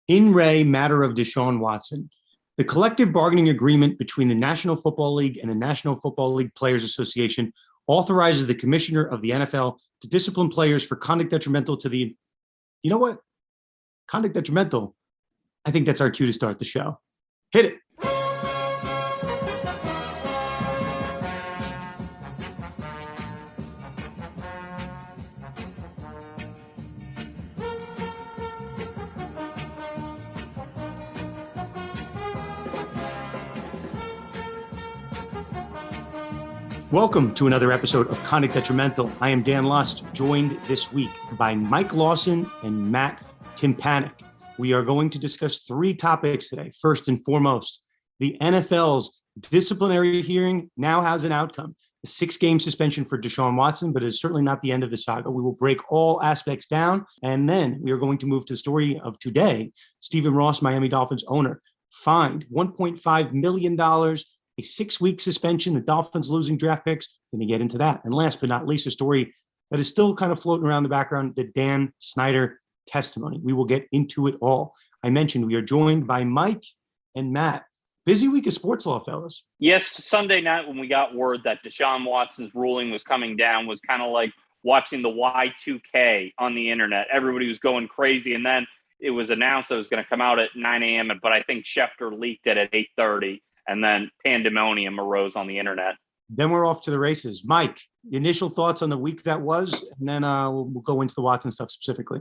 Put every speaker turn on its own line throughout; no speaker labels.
In re matter of Deshaun Watson. The collective bargaining agreement between the National Football League and the National Football League Players Association authorizes the commissioner of the NFL to discipline players for conduct detrimental to the, you know what? Conduct detrimental. I think that's our cue to start the show. Hit it. Welcome to another episode of Conduct Detrimental. I am Dan Lust, joined this week by Mike Lawson and Matt Tympanick. We are going to discuss three topics today. First and foremost, the NFL's disciplinary hearing now has an outcome. A 6-game suspension for Deshaun Watson, but it is certainly not the end of the saga. We will break all aspects down, and then we are going to move to the story of today. Stephen Ross, Miami Dolphins owner, fined $1.5 million, a 6-week suspension, the Dolphins losing draft picks. Going to get into that. And last but not least, a story that is still kind of floating around the background, the Dan Snyder testimony. We will get into it all. I mentioned we are joined by Mike and Matt. Busy week of sports law, fellas.
Yes, Sunday night when we got word that Deshaun Watson's ruling was coming down was kind of like watching the Y2K on the internet. Everybody was going crazy. And then it was announced that it was going to come out at 9 a.m., but I think Schefter leaked it at 8:30. And then pandemonium arose on the internet.
Then we're off to the races. Mike, initial thoughts on the week that was, and then we'll go into the Watson stuff specifically.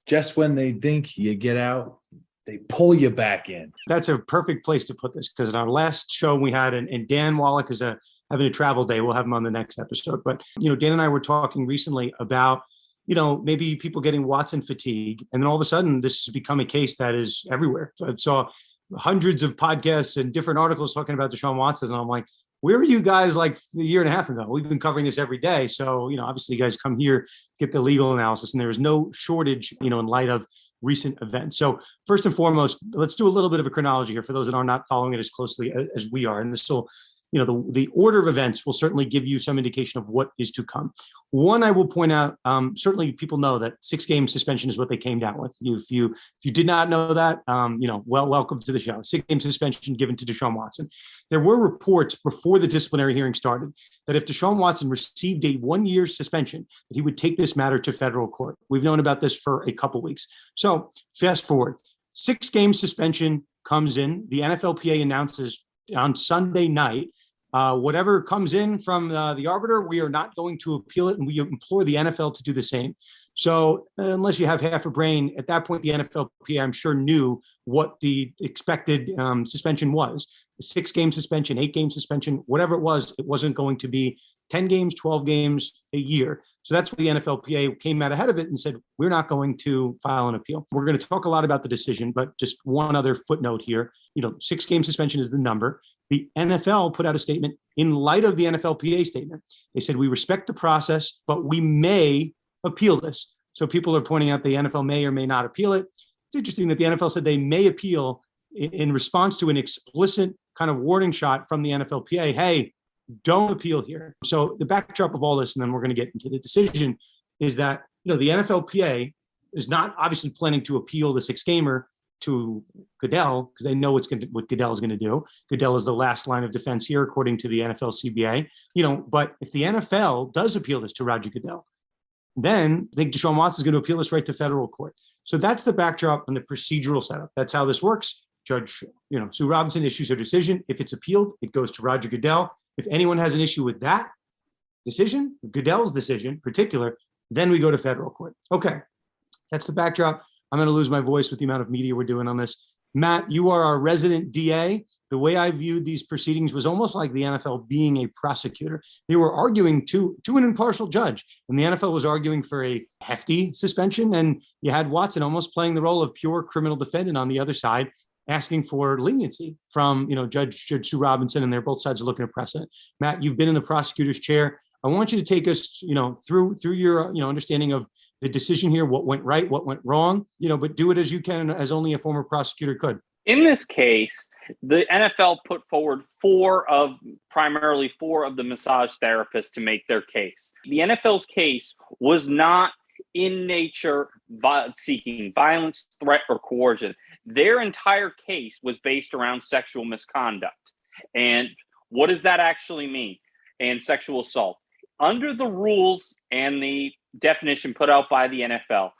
Just when they think you get out, they pull you back in.
That's a perfect place to put this, because in our last show we had, and Dan Wallach is having a travel day. We'll have him on the next episode. But, Dan and I were talking recently about, maybe people getting Watson fatigue. And then all of a sudden, this has become a case that is everywhere. So I saw hundreds of podcasts and different articles talking about Deshaun Watson. And I'm like, where were you guys like a year and a half ago? We've been covering this every day. So, obviously you guys come here, get the legal analysis, and there is no shortage, in light of recent events. So first and foremost, let's do a little bit of a chronology here for those that are not following it as closely as we are. And this will, the order of events will certainly give you some indication of what is to come. One, I will point out, certainly people know that 6-game suspension is what they came down with. If you did not know that, welcome to the show. 6-game suspension given to Deshaun Watson. There were reports before the disciplinary hearing started that if Deshaun Watson received a 1-year suspension, that he would take this matter to federal court. We've known about this for a couple weeks. So fast forward, 6-game suspension comes in. The NFLPA announces on Sunday night, whatever comes in from the arbiter, we are not going to appeal it, and we implore the NFL to do the same. So unless you have half a brain, at that point, the NFLPA, I'm sure, knew what the expected suspension was. The 6-game suspension, 8-game suspension, whatever it wasn't going to be 10 games, 12 games, a year. So that's where the NFLPA came out ahead of it and said, we're not going to file an appeal. We're going to talk a lot about the decision, but just one other footnote here. 6-game suspension is the number. The NFL put out a statement in light of the NFLPA statement. They said, we respect the process, but we may appeal this. So people are pointing out the NFL may or may not appeal it. It's interesting that the NFL said they may appeal in response to an explicit kind of warning shot from the NFLPA. Hey, don't appeal here. So the backdrop of all this, and then we're going to get into the decision, is that, the NFLPA is not obviously planning to appeal the 6-gamer to Goodell, because they know what Goodell is going to do. Goodell is the last line of defense here, according to the NFLCBA. But if the NFL does appeal this to Roger Goodell, then I think Deshaun Watson is going to appeal this right to federal court. So that's the backdrop and the procedural setup. That's how this works. Judge, Sue Robinson issues her decision. If it's appealed, it goes to Roger Goodell. If anyone has an issue with that decision, Goodell's decision in particular, then we go to federal court. Okay, that's the backdrop. I'm going to lose my voice with the amount of media we're doing on this. Matt, you are our resident DA. The way I viewed these proceedings was almost like the NFL being a prosecutor. They were arguing to an impartial judge, and the NFL was arguing for a hefty suspension, and you had Watson almost playing the role of pure criminal defendant on the other side, asking for leniency from, Judge Sue Robinson, and they're both sides are looking at precedent. Matt, you've been in the prosecutor's chair. I want you to take us, through your, understanding of the decision here, what went right, what went wrong, but do it as you can, as only a former prosecutor could.
In this case, the NFL put forward primarily four of the massage therapists to make their case. The NFL's case was not in nature, seeking violence, threat, or coercion. Their entire case was based around sexual misconduct. And what does that actually mean? And sexual assault. Under the rules and the definition put out by the NFL,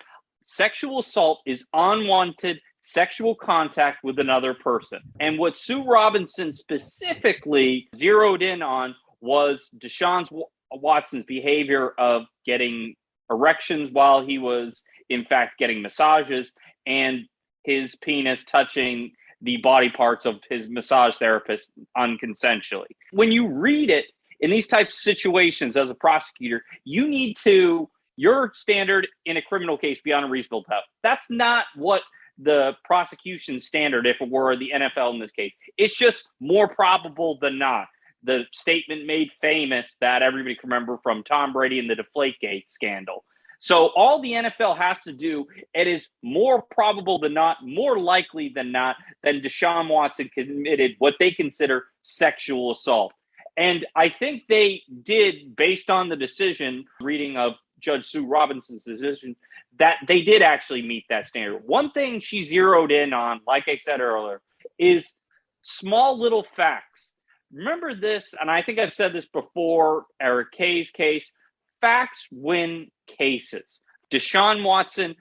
sexual assault is unwanted sexual contact with another person. And what Sue Robinson specifically zeroed in on was Deshaun Watson's behavior of getting erections while he was, in fact, getting massages, and his penis touching the body parts of his massage therapist unconsensually. When you read it in these types of situations as a prosecutor, you need to, your standard in a criminal case beyond a reasonable doubt. That's not what the prosecution standard, if it were the NFL in this case. It's just more probable than not. The statement made famous that everybody can remember from Tom Brady and the Deflategate scandal. So all the NFL has to do, it is more probable than not, more likely than not, than Deshaun Watson committed what they consider sexual assault. And I think they did, based on the decision, reading of Judge Sue Robinson's decision, that they did actually meet that standard. One thing she zeroed in on, like I said earlier, is small little facts. Remember this, and I think I've said this before, Eric Kay's case, facts win cases. Deshaun Watson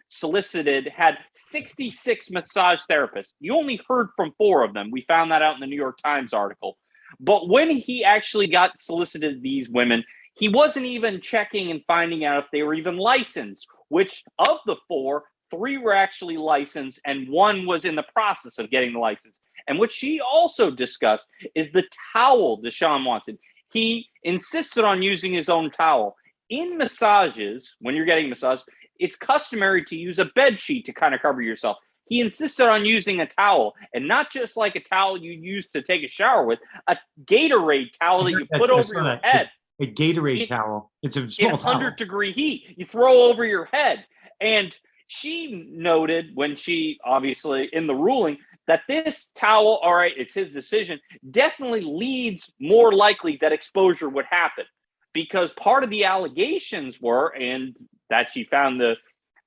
had 66 massage therapists. You only heard from 4 of them. We found that out in the New York Times article. But when he actually got solicited these women, he wasn't even checking and finding out if they were even licensed, which of the 4, 3 were actually licensed and 1 was in the process of getting the license. And what she also discussed is the towel, Deshaun Watson. He insisted on using his own towel. In massages, when you're getting massage, it's customary to use a bed sheet to kind of cover yourself. He insisted on using a towel, and not just like a towel you use to take a shower with, a Gatorade towel that you put over your head.
A Gatorade towel. It's a small towel.
100-degree heat. You throw over your head. And she noted when she, obviously, in the ruling, that this towel, all right, it's his decision, definitely leads more likely that exposure would happen. Because part of the allegations were, and that she found the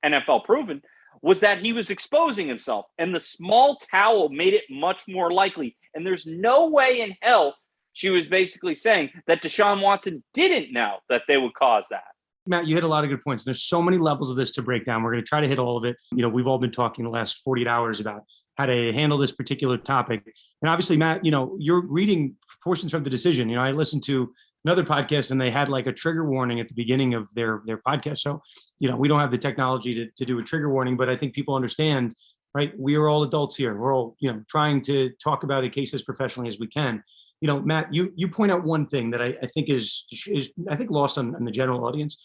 NFL proven, was that he was exposing himself. And the small towel made it much more likely. And there's no way in hell, she was basically saying, that Deshaun Watson didn't know that they would cause that.
Matt, you hit a lot of good points. There's so many levels of this to break down. We're going to try to hit all of it. You know, we've all been talking the last 48 hours about how to handle this particular topic. And obviously, Matt, you know, you're reading portions from the decision. You know, I listened to another podcast and they had like a trigger warning at the beginning of their podcast. So, you know, we don't have the technology to do a trigger warning, but I think people understand, right? We are all adults here. We're all, you know, trying to talk about a case as professionally as we can. You know, Matt, you point out one thing that I think is I think lost on the general audience.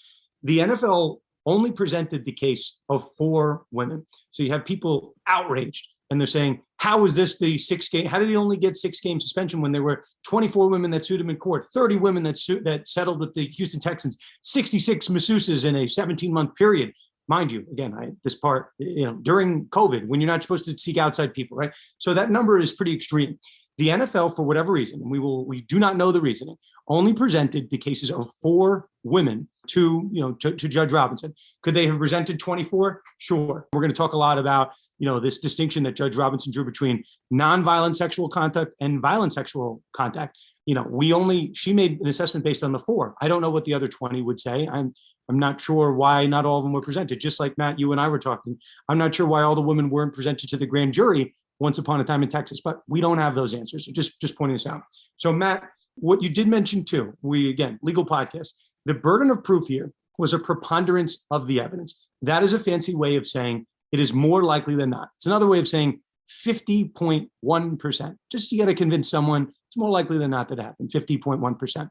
The NFL only presented the case of 4 women. So you have people outraged and they're saying, how is this the 6-game? How did he only get 6-game suspension when there were 24 women that sued him in court, 30 women that settled with the Houston Texans, 66 masseuses in a 17-month period? Mind you, again, this part, you know, during COVID, when you're not supposed to seek outside people, right? So that number is pretty extreme. The NFL, for whatever reason, and we do not know the reasoning, only presented the cases of 4 women to Judge Robinson. Could they have presented 24? Sure. We're going to talk a lot about, you know, this distinction that Judge Robinson drew between nonviolent sexual contact and violent sexual contact. You know, she made an assessment based on the 4. I don't know what the other 20 would say. I'm not sure why not all of them were presented. Just like Matt, you and I were talking. I'm not sure why all the women weren't presented to the grand jury once upon a time in Texas, but we don't have those answers. Just pointing this out. So Matt, what you did mention too, again, legal podcast, the burden of proof here was a preponderance of the evidence. That is a fancy way of saying it is more likely than not. It's another way of saying 50.1%. Just you got to convince someone it's more likely than not that it happened, 50.1%.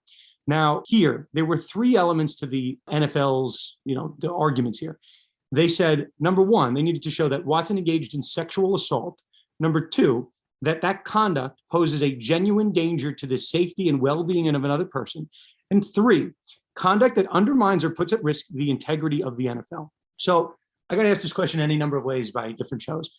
Now here, there were 3 elements to the NFL's, you know, the arguments here. They said, number 1, they needed to show that Watson engaged in sexual assault. Number 2, that conduct poses a genuine danger to the safety and well-being of another person. And 3, conduct that undermines or puts at risk the integrity of the NFL. So I got to ask this question any number of ways by different shows.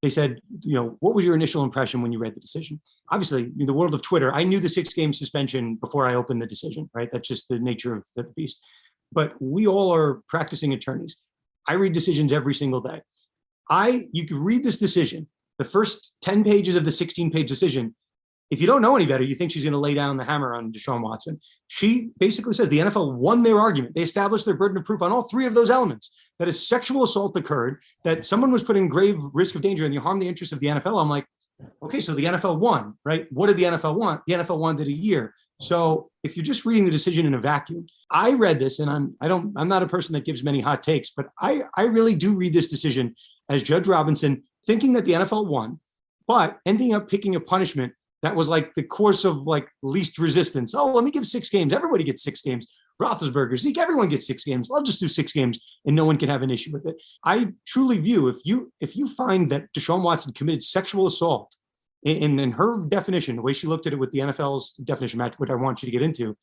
They said, you know, what was your initial impression when you read the decision? Obviously, in the world of Twitter, I knew the 6-game suspension before I opened the decision, right? That's just the nature of the beast. but we all are practicing attorneys. I read decisions every single day. You could read this decision, the first 10 pages of the 16-page decision. If you don't know any better, you think she's going to lay down the hammer on Deshaun Watson. She basically says the NFL won their argument. They established their burden of proof on all three of those elements, that a sexual assault occurred, that someone was put in grave risk of danger, and you harm the interests of the NFL. I'm like, okay, so the NFL won, right? What did the NFL want? The NFL wanted a year. So if you're just reading the decision in a vacuum, I read this, and I'm not a person that gives many hot takes, but I really do read this decision as Judge Robinson thinking that the NFL won, but ending up picking a punishment that was like the course of like least resistance. Oh, let me give 6 games. Everybody gets 6 games. Roethlisberger, Zeke, everyone gets 6 games. I'll just do 6 games and no one can have an issue with it. I truly view, if you find that Deshaun Watson committed sexual assault in her definition, the way she looked at it with the NFL's definition match, which I want you to get into,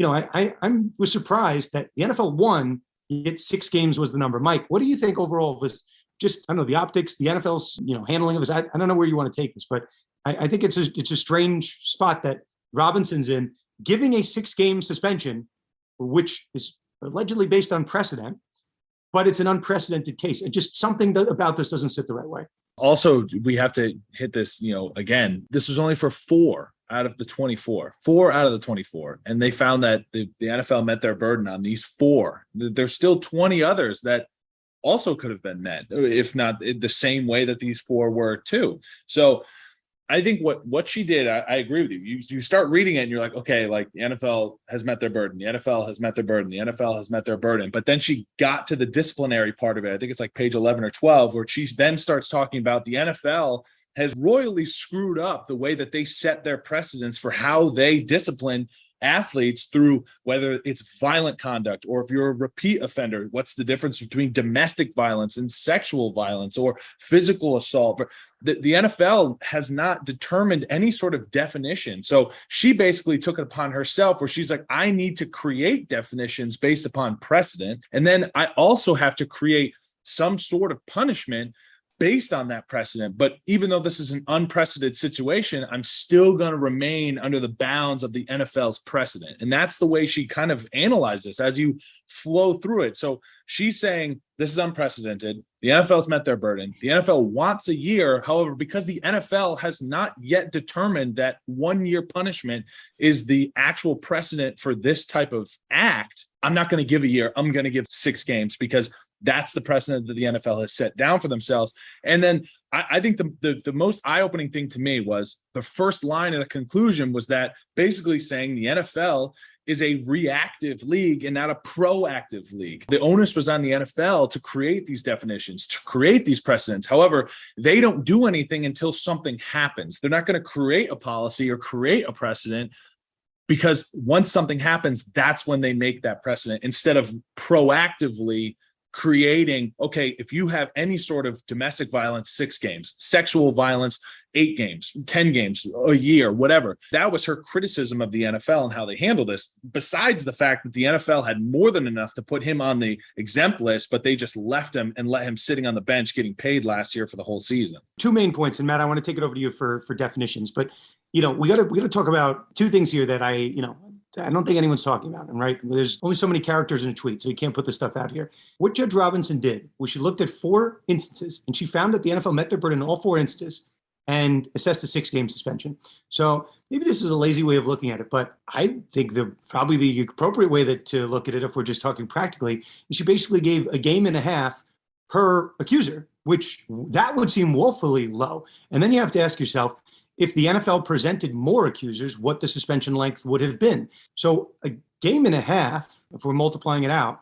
I was surprised that the NFL won, yet 6 games was the number. Mike, what do you think overall was just, I don't know, the optics, the NFL's, handling of this? I don't know where you want to take this, but I think it's a strange spot that Robinson's in, giving a 6-game suspension, which is allegedly based on precedent, but it's an unprecedented case. And just something about this doesn't sit the right way.
Also, we have to hit this, again, this was only for 4 out of the 24. 4 out of the 24. And they found that the NFL met their burden on these 4. There's still 20 others that also could have been met, if not the same way that these 4 were too. So I think what she did, I agree with you. You start reading it and you're like, okay, like the NFL has met their burden. The NFL has met their burden. The NFL has met their burden. But then she got to the disciplinary part of it. I think it's like page 11 or 12, where she then starts talking about the NFL has royally screwed up the way that they set their precedents for how they discipline athletes through whether it's violent conduct or if you're a repeat offender, what's the difference between domestic violence and sexual violence or physical assault. The NFL has not determined any sort of definition. So she basically took it upon herself where she's like, I need to create definitions based upon precedent. And then I also have to create some sort of punishment based on that precedent. But even though this is an unprecedented situation, I'm still going to remain under the bounds of the NFL's precedent. And that's the way she kind of analyzed this as you flow through it. So she's saying this is unprecedented. The NFL's met their burden. The NFL wants a year. However, because the NFL has not yet determined that 1-year punishment is the actual precedent for this type of act, I'm not going to give a year. I'm going to give 6 games because that's the precedent that the NFL has set down for themselves. And then I think the most eye-opening thing to me was the first line of the conclusion was that basically saying the NFL is a reactive league and not a proactive league. The onus was on the NFL to create these definitions, to create these precedents. However, they don't do anything until something happens. They're not going to create a policy or create a precedent, because once something happens, that's when they make that precedent, instead of proactively creating, okay, if you have any sort of domestic violence, 6 games, sexual violence, 8 games, 10 games, a year, whatever. That was her criticism of the NFL and how they handle this, besides the fact that the NFL had more than enough to put him on the exempt list, but they just left him and let him sitting on the bench getting paid last year for the whole season.
2 main points, and Matt, I want to take it over to you for definitions, but we got to talk about 2 things here that I don't think anyone's talking about them, right? There's only so many characters in a tweet, so you can't put this stuff out here. What Judge Robinson did was she looked at 4 instances, and she found that the NFL met their burden in all 4 instances and assessed a 6-game suspension. So maybe this is a lazy way of looking at it, but I think probably the appropriate way to look at it, if we're just talking practically, is she basically gave a game and a half per accuser, which that would seem woefully low. And then you have to ask yourself, if the NFL presented more accusers, what the suspension length would have been. So a game and a half, if we're multiplying it out,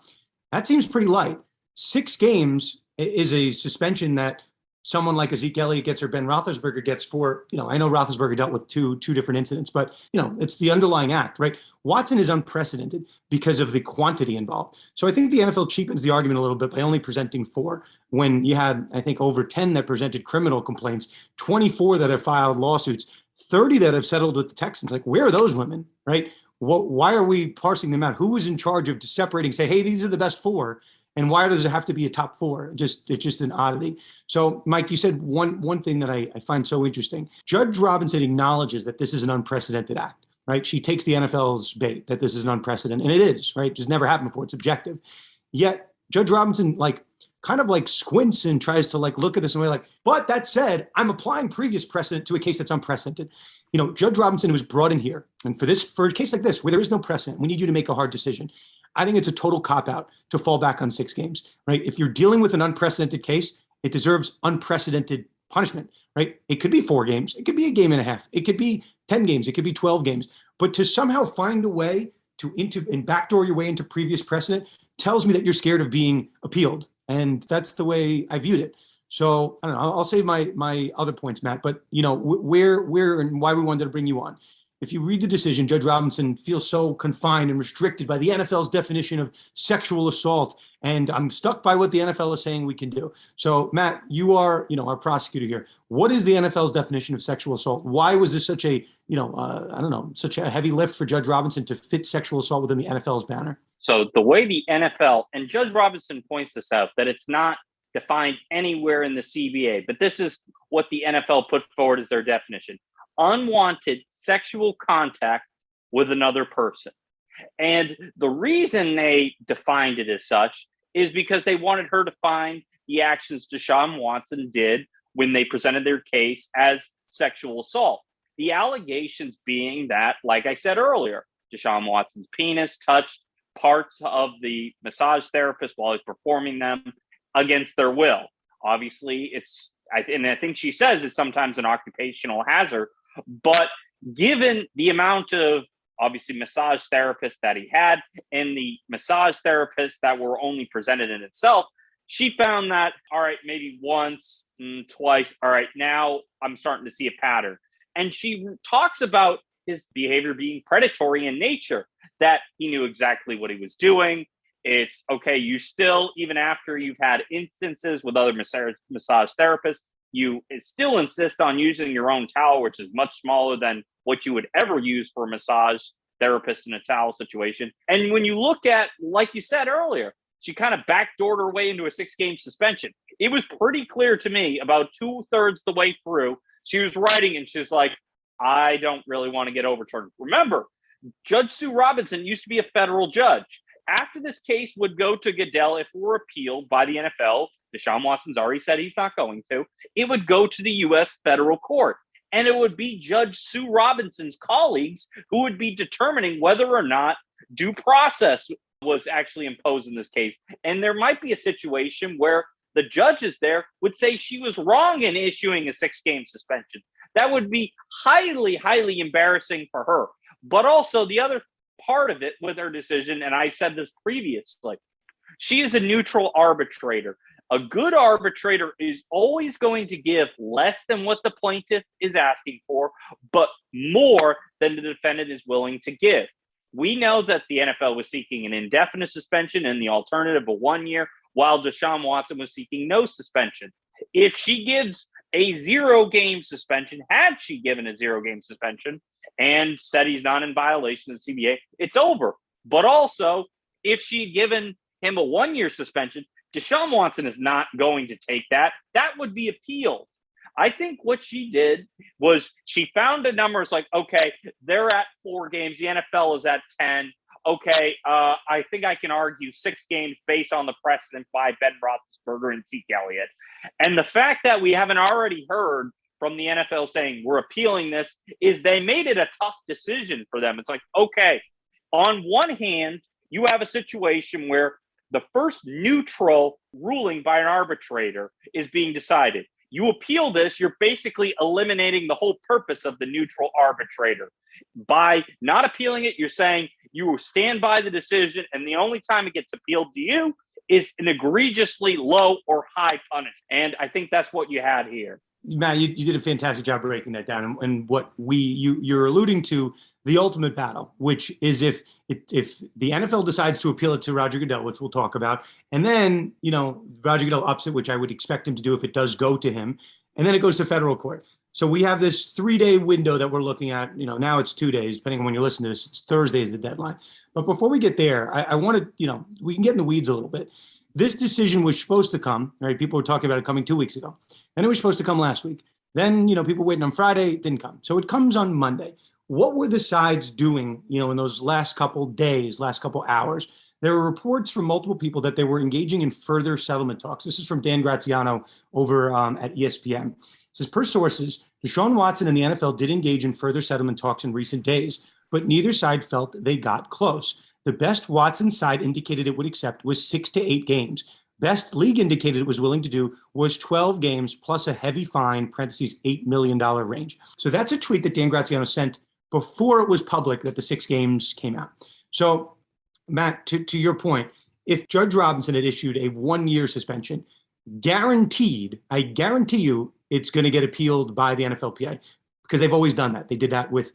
that seems pretty light. 6 games is a suspension that someone like Zeke Elliott gets or Ben Roethlisberger gets for, I know Roethlisberger dealt with two different incidents, but, it's the underlying act, right? Watson is unprecedented because of the quantity involved. So I think the NFL cheapens the argument a little bit by only presenting 4 when you had, I think, over 10 that presented criminal complaints, 24 that have filed lawsuits, 30 that have settled with the Texans. Like, where are those women, right? Why are we parsing them out? Who was in charge of separating, say, hey, these are the best 4? And why does it have to be a top 4? It's just an oddity. So, Mike, you said one thing that I find so interesting. Judge Robinson acknowledges that this is an unprecedented act. right? She takes the NFL's bait that this is an unprecedented, and it is, right? Just never happened before. It's objective. Yet Judge Robinson kind of squints and tries to look at this and we're but that said, I'm applying previous precedent to a case that's unprecedented. Judge Robinson was brought in here, and for a case like this where there is no precedent, we need you to make a hard decision. I think it's a total cop-out to fall back on 6 games, right? If you're dealing with an unprecedented case, it deserves unprecedented punishment, right? It could be 4 games. It could be a game and a half. It could be 10 games. It could be 12 games. But to somehow find a way and backdoor your way into previous precedent tells me that you're scared of being appealed. And that's the way I viewed it. So I don't know. I'll save my other points, Matt. But where and why we wanted to bring you on. If you read the decision, Judge Robinson feels so confined and restricted by the NFL's definition of sexual assault, and I'm stuck by what the NFL is saying we can do. So, Matt, you are our prosecutor here. What is the NFL's definition of sexual assault? Why was this such a such a heavy lift for Judge Robinson to fit sexual assault within the NFL's banner?
So the way the NFL, and Judge Robinson points this out, that it's not defined anywhere in the CBA, but this is what the NFL put forward as their definition: unwanted sexual contact with another person. And the reason they defined it as such is because they wanted her to find the actions Deshaun Watson did when they presented their case as sexual assault. The allegations being that, like I said earlier, Deshaun Watson's penis touched parts of the massage therapist while he's performing them against their will. Obviously, I think she says it's sometimes an occupational hazard, but given the amount of obviously massage therapists that he had and the massage therapists that were only presented in itself, she found that, all right, maybe once, twice, all right, now I'm starting to see a pattern. And she talks about his behavior being predatory in nature, that he knew exactly what he was doing. It's okay, you still, even after you've had instances with other massage therapists, you still insist on using your own towel, which is much smaller than what you would ever use for a massage therapist in a towel situation. And when you look at, like you said earlier, she kind of backdoored her way into a 6-game suspension. It was pretty clear to me about 2/3 the way through, she was writing and she's like, I don't really want to get overturned. Remember, Judge Sue Robinson used to be a federal judge. After this case would go to Goodell, if it were appealed by the NFL, Deshaun Watson's already said he's not going to, it would go to the U.S. federal court. And it would be Judge Sue Robinson's colleagues who would be determining whether or not due process was actually imposed in this case. And there might be a situation where the judges there would say she was wrong in issuing a 6-game suspension. That would be highly, highly embarrassing for her. But also the other part of it with her decision, and I said this previously, she is a neutral arbitrator. A good arbitrator is always going to give less than what the plaintiff is asking for, but more than the defendant is willing to give. We know that the NFL was seeking an indefinite suspension and the alternative of 1 year, while Deshaun Watson was seeking no suspension. If she gives a 0-game suspension, had she given a 0-game suspension and said he's not in violation of the CBA, it's over. But also, if she'd given him a 1-year suspension, Deshaun Watson is not going to take that. That would be appealed. I think what she did was she found a number. It's like, okay, they're at 4 games. The NFL is at 10. Okay, I think I can argue 6 games based on the precedent by Ben Roethlisberger and Zeke Elliott. And the fact that we haven't already heard from the NFL saying we're appealing this is they made it a tough decision for them. It's like, okay, on one hand, you have a situation where the first neutral ruling by an arbitrator is being decided. You appeal this, you're basically eliminating the whole purpose of the neutral arbitrator. By not appealing it, you're saying you will stand by the decision, and the only time it gets appealed to you is an egregiously low or high punishment. And I think that's what you had here.
Matt, you did a fantastic job breaking that down. And what you're alluding to, the ultimate battle, which is if the NFL decides to appeal it to Roger Goodell, which we'll talk about, and then, Roger Goodell ups it, which I would expect him to do if it does go to him, and then it goes to federal court. So we have this 3-day window that we're looking at. Now it's 2 days, depending on when you listen to this. It's Thursday is the deadline. But before we get there, I want to, we can get in the weeds a little bit. This decision was supposed to come, right? People were talking about it coming 2 weeks ago. Then it was supposed to come last week. Then, people waiting on Friday, it didn't come. So it comes on Monday. what were the sides doing, in those last couple days, last couple hours? There were reports from multiple people that they were engaging in further settlement talks. This is from Dan Graziano over at ESPN. It says, per sources, Deshaun Watson and the NFL did engage in further settlement talks in recent days, but neither side felt they got close. The best Watson side indicated it would accept was 6 to 8 games. Best league indicated it was willing to do was 12 games plus a heavy fine, parentheses, $8 million range. So that's a tweet that Dan Graziano sent before it was public that the 6 games came out. So, Matt, to your point, if Judge Robinson had issued a 1-year suspension, I guarantee you it's going to get appealed by the NFLPA because they've always done that. They did that with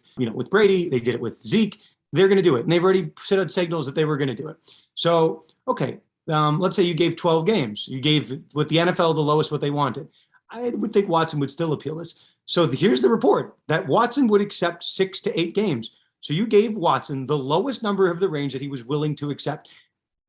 Brady. They did it with Zeke. They're going to do it. And they've already sent out signals that they were going to do it. So, okay. Let's say you gave 12 games. You gave, with the NFL, the lowest what they wanted. I would think Watson would still appeal this. So here's the report that Watson would accept 6 to 8 games. So you gave Watson the lowest number of the range that he was willing to accept.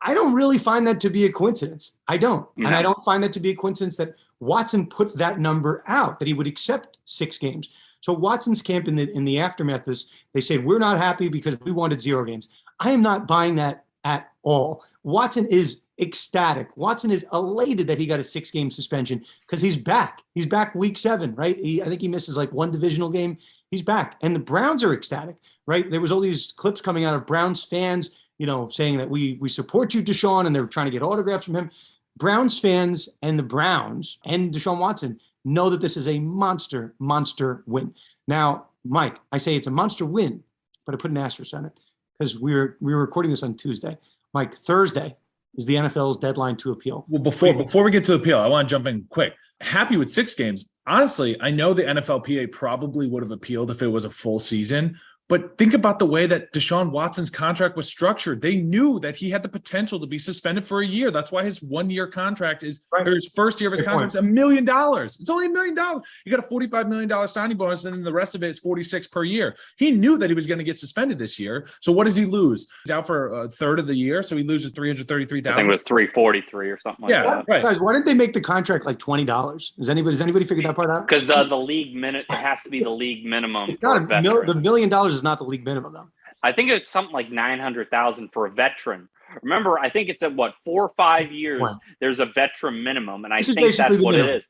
I don't really find that to be a coincidence. I don't. Yeah. And I don't find that to be a coincidence that Watson put that number out, that he would accept 6 games. So Watson's camp in the aftermath is they said, we're not happy because we wanted 0 games. I am not buying that at all. Watson is ecstatic. Watson is elated that he got a 6-game suspension because he's back. He's back week 7, right? I think he misses like 1 divisional game. He's back. And the Browns are ecstatic, right? There was all these clips coming out of Browns fans, saying that we support you, Deshaun, and they're trying to get autographs from him. Browns fans and the Browns and Deshaun Watson know that this is a monster win. Now, Mike, I say it's a monster win, but I put an asterisk on it because we were recording this on Tuesday. Mike, Thursday is the NFL's deadline to appeal.
Well, before we get to appeal, I want to jump in quick. Happy with 6 games. Honestly, I know the NFLPA probably would have appealed if it was a full season, but think about the way that Deshaun Watson's contract was structured. They knew that he had the potential to be suspended for a year. That's why his 1-year contract is, or his first year of his contract is $1 million. It's only $1 million. You got a $45 million signing bonus, and then the rest of it is 46 per year. He knew that he was going to get suspended this year. So what does he lose? He's out for a third of the year, so he loses $333,000.
I think it was $343 or something like that.
Right.
Guys, why didn't they make the contract like $20? Does anybody figure that part out?
Because the league it has to be the league minimum.
It's not the $1 million is not the league minimum though.
I think it's something like $900,000 for a veteran. Remember, I think it's at 4 or 5 years. Wow. There's a veteran minimum, and I think that's what it is.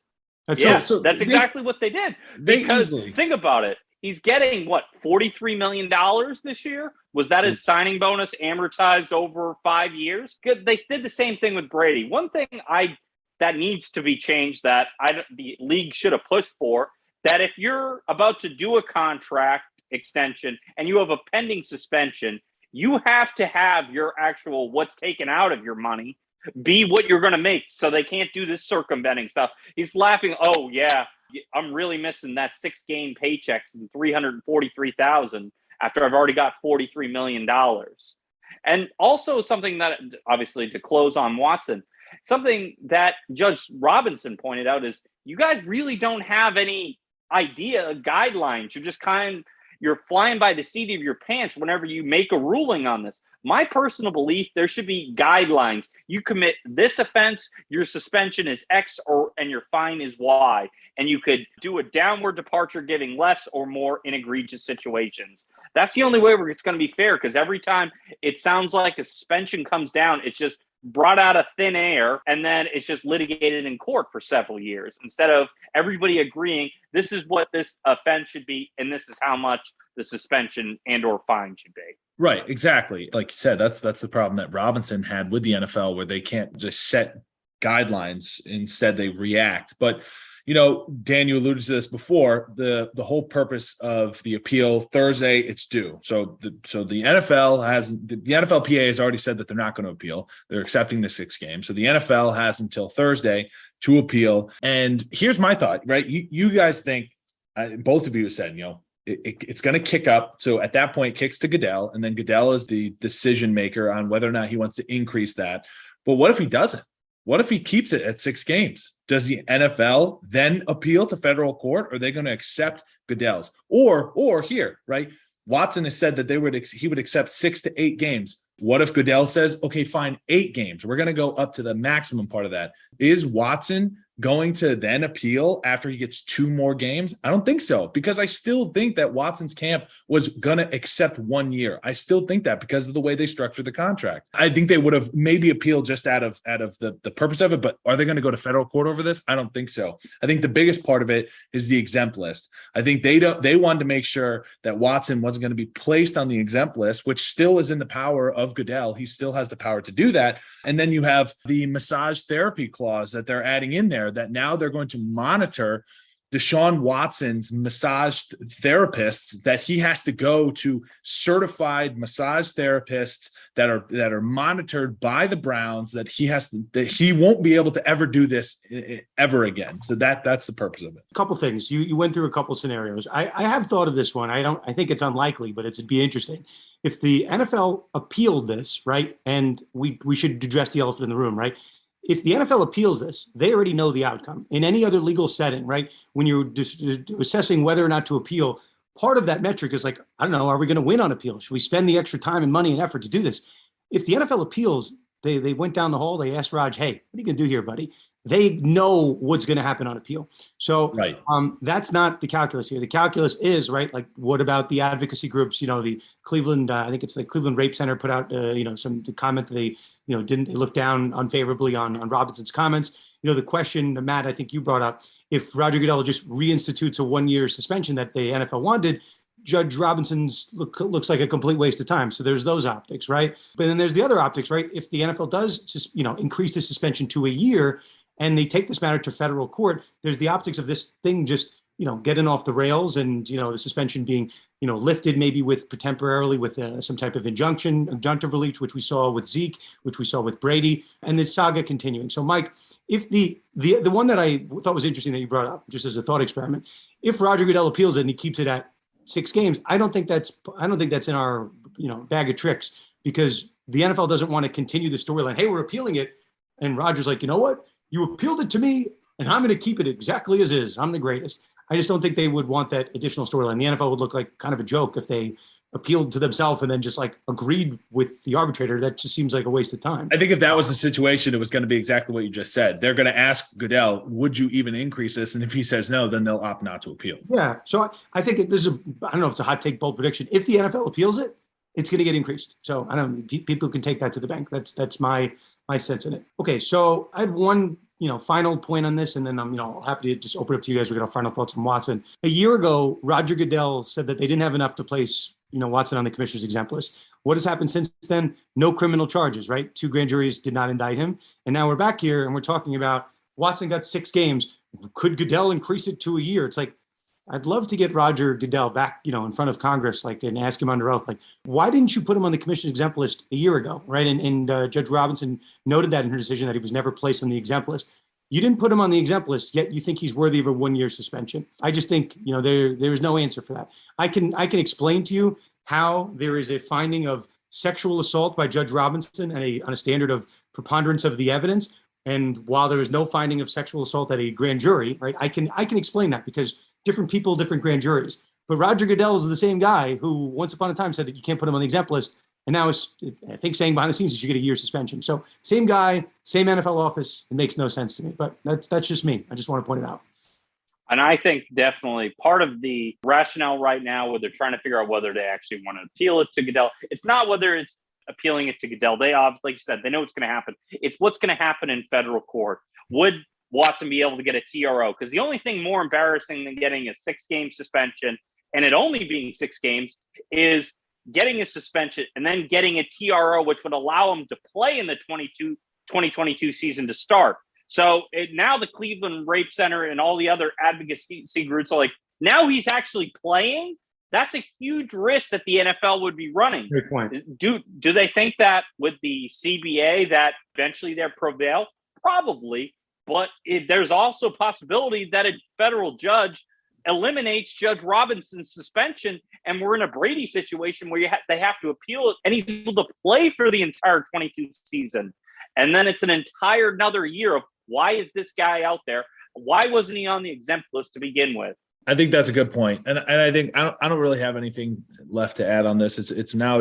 That's exactly what they did. Because think about it. He's getting $43 million this year? Was that his signing bonus amortized over 5 years? Good. They did the same thing with Brady. One thing that needs to be changed that the league should have pushed for, that if you're about to do a contract extension and you have a pending suspension, you have to have your actual what's taken out of your money be what you're going to make, so they can't do this circumventing stuff. He's laughing. Oh yeah, I'm really missing that 6-game paychecks and $343,000 after I've already got $43 million. And also something that, obviously, to close on Watson, something that Judge Robinson pointed out is you guys really don't have any idea, guidelines. You're flying by the seat of your pants whenever you make a ruling on this. My personal belief, there should be guidelines. You commit this offense, your suspension is X and your fine is Y. And you could do a downward departure giving less or more in egregious situations. That's the only way where it's going to be fair, because every time it sounds like a suspension comes down, it's just brought out of thin air, and then it's just litigated in court for several years instead of everybody agreeing this is what this offense should be and this is how much the suspension and or fine should be.
Right, exactly. Like you said, that's the problem that Robinson had with the NFL, where they can't just set guidelines. Instead, they react. But Dan, you alluded to this before, the whole purpose of the appeal Thursday, it's due. So the NFLPA has already said that they're not going to appeal. They're accepting the 6 games. So the NFL has until Thursday to appeal. And here's my thought, right? You guys think, both of you have said, it's going to kick up. So at that point, it kicks to Goodell, and then Goodell is the decision maker on whether or not he wants to increase that. But what if he doesn't? What if he keeps it at 6 games? Does the NFL then appeal to federal court? Or are they going to accept Goodell's? Or here, right? Watson has said that he would accept 6 to 8 games. What if Goodell says, okay, fine, 8 games. We're going to go up to the maximum part of that. Is Watson going to then appeal after he gets 2 more games? I don't think so, because I still think that Watson's camp was going to accept 1 year. I still think that because of the way they structured the contract. I think they would have maybe appealed just out of the purpose of it, but are they going to go to federal court over this? I don't think so. I think the biggest part of it is the exempt list. I think they wanted to make sure that Watson wasn't going to be placed on the exempt list, which still is in the power of Goodell. He still has the power to do that. And then you have the massage therapy clause that they're adding in there, that now they're going to monitor Deshaun Watson's massage therapists, that he has to go to certified massage therapists that are monitored by the Browns, that he won't be able to ever do this again. So that's the purpose of it.
A couple things. You went through a couple scenarios. I have thought of this one. I think it's unlikely, but it'd be interesting. If the NFL appealed this, right, and we should address the elephant in the room, right? If the NFL appeals this, they already know the outcome. In any other legal setting, right, when you're just assessing whether or not to appeal, part of that metric is like, I don't know, are we going to win on appeal? Should we spend the extra time and money and effort to do this? If the NFL appeals, they went down the hall, they asked Raj, hey, what are you going to do here, buddy? They know what's going to happen on appeal. So
right.
That's not the calculus here. The calculus is, right, like, what about the advocacy groups? The Cleveland, I think it's the Cleveland Rape Center put out, some comment that they, didn't look down unfavorably on Robinson's comments. The question, Matt, I think you brought up, if Roger Goodell just reinstitutes a 1-year suspension that the NFL wanted, Judge Robinson's looks like a complete waste of time. So there's those optics, right? But then there's the other optics, right? If the NFL does just, increase the suspension to a year and they take this matter to federal court, there's the optics of this thing just, getting off the rails and, the suspension being, lifted maybe temporarily with some type of injunctive relief, which we saw with Zeke, which we saw with Brady, and this saga continuing. So, Mike, if the one that I thought was interesting that you brought up, just as a thought experiment, if Roger Goodell appeals it and he keeps it at 6 games, I don't think that's in our, bag of tricks, because the NFL doesn't want to continue the storyline. Hey, we're appealing it. And Roger's like, you know what? You appealed it to me and I'm going to keep it exactly as is. I'm the greatest. I just don't think they would want that additional storyline. The NFL would look like kind of a joke if they appealed to themselves and then just like agreed with the arbitrator. That just seems like a waste of time.
I think if that was the situation, it was going to be exactly what you just said. They're going to ask Goodell, would you even increase this? And if he says no, then they'll opt not to appeal.
Yeah. So I think this is I don't know if it's a hot take, bold prediction. If the NFL appeals it, it's going to get increased. So I don't know, people can take that to the bank. That's my sense in it. Okay. So I have one final point on this, and then I'm, happy to just open up to you guys. We're going to final thoughts on Watson. A year ago, Roger Goodell said that they didn't have enough to place, Watson on the commissioner's exempt list. What has happened since then? No criminal charges, right? 2 grand juries did not indict him. And now we're back here and we're talking about Watson got 6 games. Could Goodell increase it to a year? It's like, I'd love to get Roger Goodell back, in front of Congress, and ask him under oath, why didn't you put him on the commissioner's exempt list a year ago, right? And Judge Robinson noted that in her decision that he was never placed on the exempt list. You didn't put him on the exempt list, yet you think he's worthy of a 1-year suspension. I just think, there is no answer for that. I can explain to you how there is a finding of sexual assault by Judge Robinson on a standard of preponderance of the evidence. And while there is no finding of sexual assault at a grand jury, right? I can explain that because different people, different grand juries. But Roger Goodell is the same guy who once upon a time said that you can't put him on the exempt list. And now is, I think, saying behind the scenes you should get a 1-year suspension. So same guy, same NFL office. It makes no sense to me. But that's just me. I just want to point it out.
And I think definitely part of the rationale right now where they're trying to figure out whether they actually want to appeal it to Goodell. It's not whether it's appealing it to Goodell. They obviously, like you said, they know what's going to happen. It's what's going to happen in federal court. Would Watson be able to get a TRO? Because the only thing more embarrassing than getting a 6-game suspension, and it only being 6 games, is getting a suspension and then getting a TRO, which would allow him to play in the 2022 season to start. So now the Cleveland Rape Center and all the other advocacy groups are like, now he's actually playing. That's a huge risk that the NFL would be running.
Great point.
Do they think that with the CBA that eventually they'll prevail? Probably. But there's also a possibility that a federal judge eliminates Judge Robinson's suspension, and we're in a Brady situation where they have to appeal it, and he's able to play for the entire 22 season. And then it's another year of why is this guy out there? Why wasn't he on the exempt list to begin with?
I think that's a good point. And I think I don't really have anything left to add on this. It's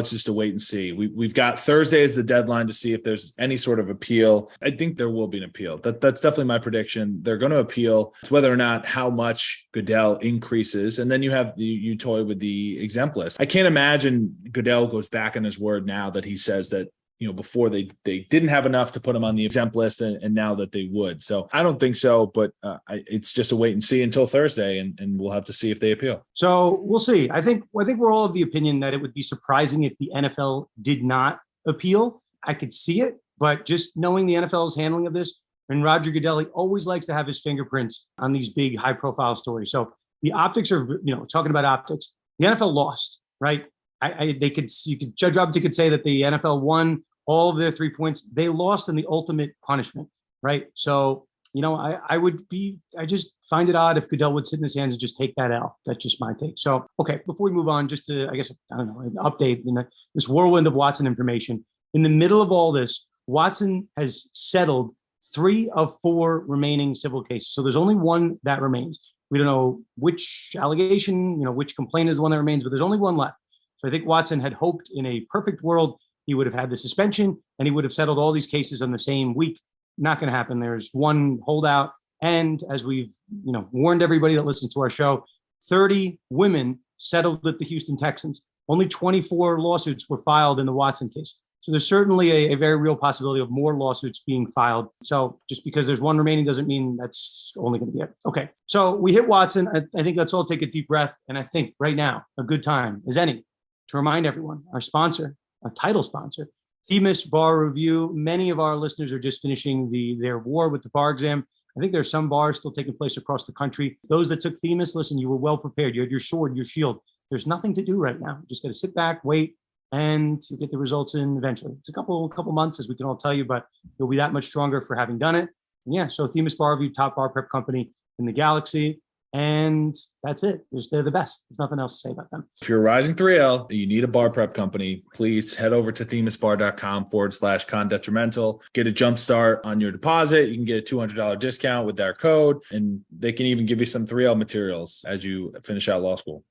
just a wait and see. We've got Thursday as the deadline to see if there's any sort of appeal. I think there will be an appeal. That's definitely my prediction. They're going to appeal. It's whether or not how much Goodell increases. And then you toy with the exempt list. I can't imagine Goodell goes back on his word now that he says that, before they didn't have enough to put him on the exempt list and now that they would. So I don't think so, but it's just a wait and see until Thursday and we'll have to see if they appeal.
So we'll see. I think we're all of the opinion that it would be surprising if the NFL did not appeal. I could see it, but just knowing the NFL's handling of this, and Roger Goodell, he always likes to have his fingerprints on these big high profile stories. So the optics are, talking about optics, the NFL lost, right? Judge Robinson could say that the NFL won all of their 3 points. They lost in the ultimate punishment, right? So, I just find it odd if Goodell would sit in his hands and just take that L. That's just my take. So, okay, before we move on, just to, an update in this whirlwind of Watson information. In the middle of all this, Watson has settled 3 of 4 remaining civil cases. So there's only one that remains. We don't know which allegation, which complaint is the one that remains, but there's only one left. So I think Watson had hoped in a perfect world he would have had the suspension and he would have settled all these cases on the same week. Not going to happen. There's one holdout. And as we've, warned everybody that listens to our show, 30 women settled with the Houston Texans. Only 24 lawsuits were filed in the Watson case. So there's certainly a very real possibility of more lawsuits being filed. So just because there's one remaining doesn't mean that's only going to be it. Okay. So we hit Watson. I think let's all take a deep breath. And I think right now, a good time as any to remind everyone, our sponsor, our title sponsor, Themis Bar Review. Many of our listeners are just finishing their war with the bar exam. I think there's some bars still taking place across the country. Those that took Themis, listen, you were well prepared. You had your sword, your shield. There's nothing to do right now. You just got to sit back, wait, and you get the results in eventually. It's a couple months, as we can all tell you, but you'll be that much stronger for having done it. And yeah, so Themis Bar Review, top bar prep company in the galaxy. And that's it. They're the best. There's nothing else to say about them.
If you're a rising 3L, you need a bar prep company, please head over to themisbar.com/con-detrimental. Get a jump start on your deposit. You can get a $200 discount with their code, and they can even give you some 3L materials as you finish out law school.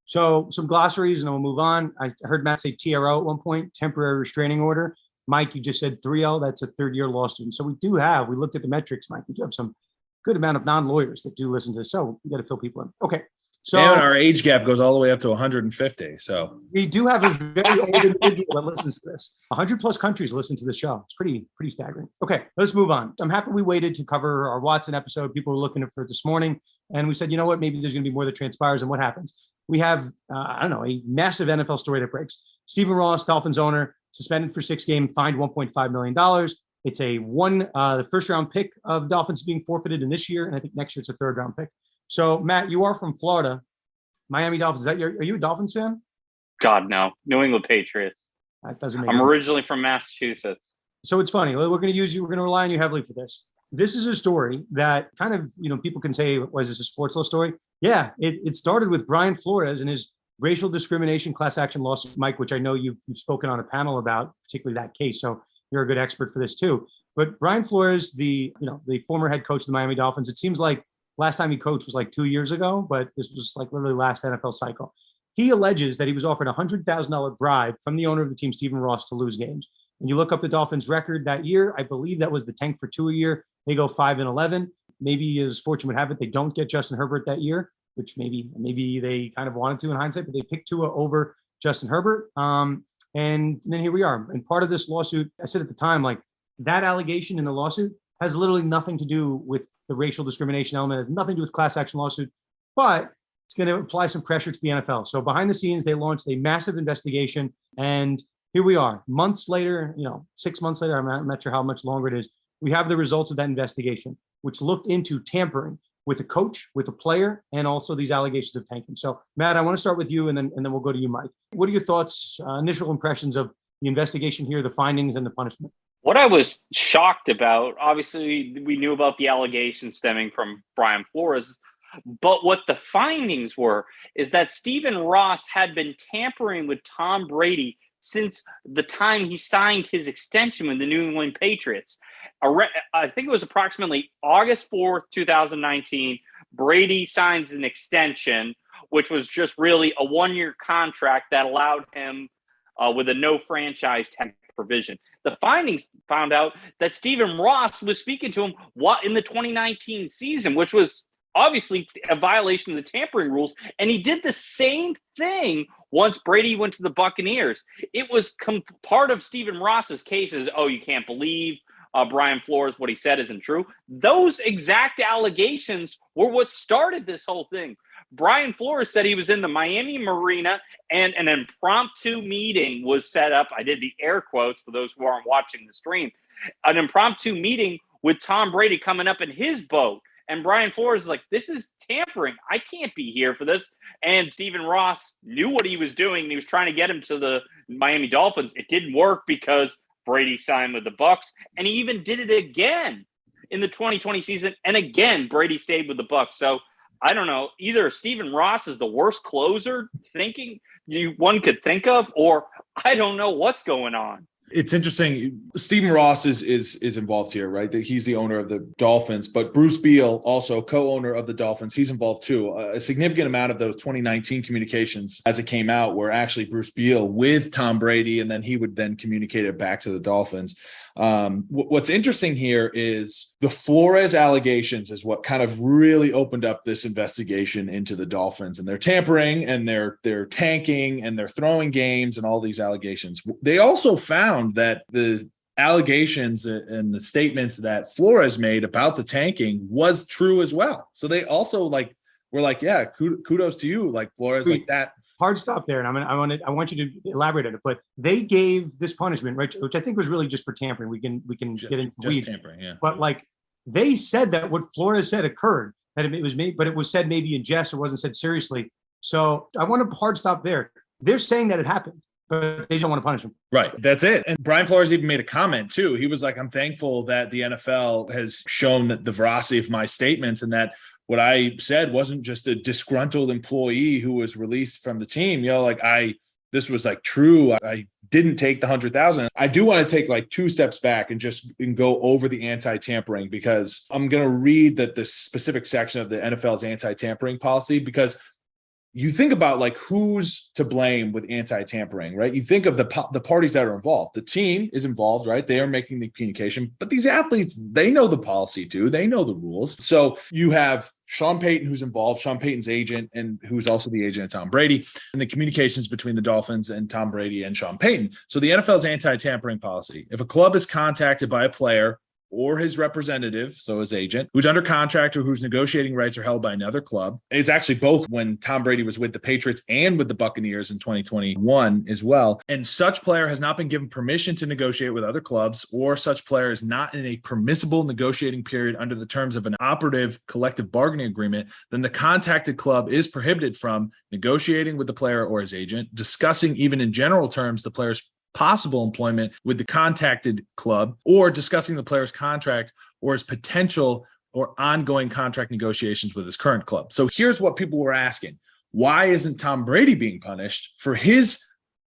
So some glossaries and then we'll move on. I heard Matt say TRO at one point, temporary restraining order. Mike, you just said 3L. That's a third-year law student. So we looked at the metrics, Mike. We do have some good amount of non-lawyers that do listen to this. So we got to fill people in. Okay. So
and our age gap goes all the way up to 150. So
we do have a very old individual that listens to this. 100 plus countries listen to the show. It's pretty staggering. Okay, let's move on. I'm happy we waited to cover our Watson episode. People were looking for it this morning. And we said, you know what, maybe there's going to be more that transpires. And what happens? We have, a massive NFL story that breaks. Stephen Ross, Dolphins owner, suspended for 6 games, fined $1.5 million. It's the first round pick of Dolphins being forfeited in this year. And I think next year it's a 3rd round pick. So Matt, you are from Florida, Miami Dolphins. Are you a Dolphins fan?
God, no. New England Patriots.
That doesn't make
I'm
sense.
originally from Massachusetts.
So it's funny. We're going to rely on you heavily for this. This is a story that kind of, people can say, was this a sports law story? Yeah, it started with Brian Flores and his racial discrimination class action lawsuit, Mike, which I know you've spoken on a panel about, particularly that case. So you're a good expert for this too. But Brian Flores, the former head coach of the Miami Dolphins, it seems like last time he coached was like 2 years ago, but this was like literally last NFL cycle. He alleges that he was offered a $100,000 bribe from the owner of the team, Stephen Ross, to lose games. And you look up the Dolphins' record that year, I believe that was the tank for 2 a year. They go 5-11. Maybe as fortune would have it, they don't get Justin Herbert that year, which maybe they kind of wanted to in hindsight, but they picked Tua over Justin Herbert. And then here we are. And part of this lawsuit, I said at the time, like that allegation in the lawsuit has literally nothing to do with the racial discrimination element, it has nothing to do with class action lawsuit, but it's going to apply some pressure to the NFL. So behind the scenes, they launched a massive investigation. And here we are, months later, 6 months later, I'm not sure how much longer it is. We have the results of that investigation, which looked into tampering with a coach, with a player, and also these allegations of tanking. So Matt, I want to start with you and then we'll go to you, Mike. What are your thoughts, initial impressions of the investigation here, the findings and the punishment?
What I was shocked about, obviously we knew about the allegations stemming from Brian Flores, but what the findings were is that Stephen Ross had been tampering with Tom Brady since the time he signed his extension with the New England Patriots. I think it was approximately August 4th, 2019. Brady signs an extension, which was just really a one-year contract that allowed him with a no franchise tag provision. The findings found out that Stephen Ross was speaking to him in the 2019 season, which was obviously a violation of the tampering rules. And he did the same thing once Brady went to the Buccaneers. It was part of Stephen Ross's cases. Oh, you can't believe Brian Flores, what he said isn't true. Those exact allegations were what started this whole thing. Brian Flores said he was in the Miami Marina and an impromptu meeting was set up. I did the air quotes for those who aren't watching the stream. An impromptu meeting with Tom Brady coming up in his boat. And Brian Flores is like, this is tampering. I can't be here for this. And Stephen Ross knew what he was doing. He was trying to get him to the Miami Dolphins. It didn't work because Brady signed with the Bucs. And he even did it again in the 2020 season. And again, Brady stayed with the Bucs. So I don't know. Either Stephen Ross is the worst closer one could think of, or I don't know what's going on.
It's interesting. Stephen Ross is involved here, right? That he's the owner of the Dolphins, but Bruce Beal, also co-owner of the Dolphins, he's involved too. A significant amount of those 2019 communications as it came out were actually Bruce Beal with Tom Brady, and then he would then communicate it back to the Dolphins. What's interesting here is the Flores allegations is what kind of really opened up this investigation into the Dolphins and their tampering and their tanking and their throwing games and all these allegations. They also found that the allegations and the statements that Flores made about the tanking was true as well. So they also were like, yeah, kudos to you, like Flores, like that.
Hard stop there, and I want you to elaborate on it. But they gave this punishment, right, which I think was really just for tampering. We can get into the weeds.
Tampering, yeah.
But they said that what Flores said occurred, that it was made, but it was said maybe in jest, it wasn't said seriously. So I want to hard stop there. They're saying that it happened, but they don't want to punish him.
Right. That's it. And Brian Flores even made a comment too. He was like, I'm thankful that the NFL has shown that the veracity of my statements and that what I said wasn't just a disgruntled employee who was released from the team. This was true. I didn't take the 100,000. I do want to take 2 steps back and go over the anti-tampering, because I'm going to read the specific section of the NFL's anti-tampering policy, because you think about who's to blame with anti-tampering, right? You think of the parties that are involved. The team is involved, right? They are making the communication, but these athletes, they know the policy too. They know the rules. So you have Sean Payton, who's involved, Sean Payton's agent, and who's also the agent of Tom Brady, and the communications between the Dolphins and Tom Brady and Sean Payton. So the NFL's anti-tampering policy: if a club is contacted by a player or his representative, so his agent, who's under contract or whose negotiating rights are held by another club. It's actually both when Tom Brady was with the Patriots and with the Buccaneers in 2021 as well. And such player has not been given permission to negotiate with other clubs, or such player is not in a permissible negotiating period under the terms of an operative collective bargaining agreement, then the contacted club is prohibited from negotiating with the player or his agent, discussing even in general terms the player's possible employment with the contacted club, or discussing the player's contract or his potential or ongoing contract negotiations with his current club. So here's what people were asking. Why isn't Tom Brady being punished for his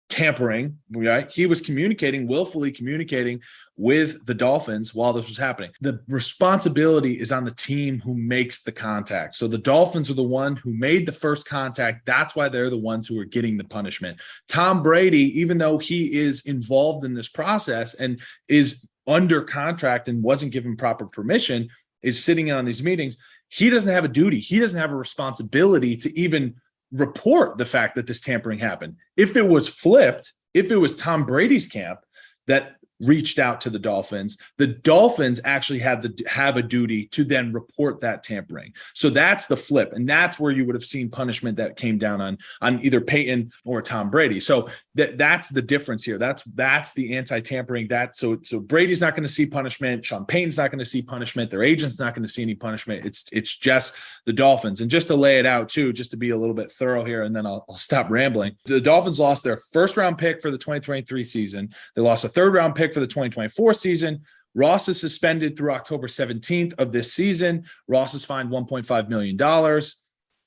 tampering? Right? He was willfully communicating with the Dolphins while this was happening. The responsibility is on the team who makes the contact. So the Dolphins are the one who made the first contact. That's why they're the ones who are getting the punishment. Tom Brady, even though he is involved in this process and is under contract and wasn't given proper permission, is sitting in on these meetings. He doesn't have a duty. He doesn't have a responsibility to even report the fact that this tampering happened. If it was flipped, if it was Tom Brady's camp that reached out to the Dolphins actually have a duty to then report that tampering. So that's the flip. And that's where you would have seen punishment that came down on either Peyton or Tom Brady. So that's the difference here. That's the anti-tampering. So Brady's not going to see punishment. Sean Payton's not going to see punishment. Their agent's not going to see any punishment. It's just the Dolphins. And just to lay it out too, just to be a little bit thorough here, and then I'll stop rambling. The Dolphins lost their first round pick for the 2023 season. They lost a third round pick for the 2024 season. Ross is suspended through October 17th of this season. Ross is fined $1.5 million.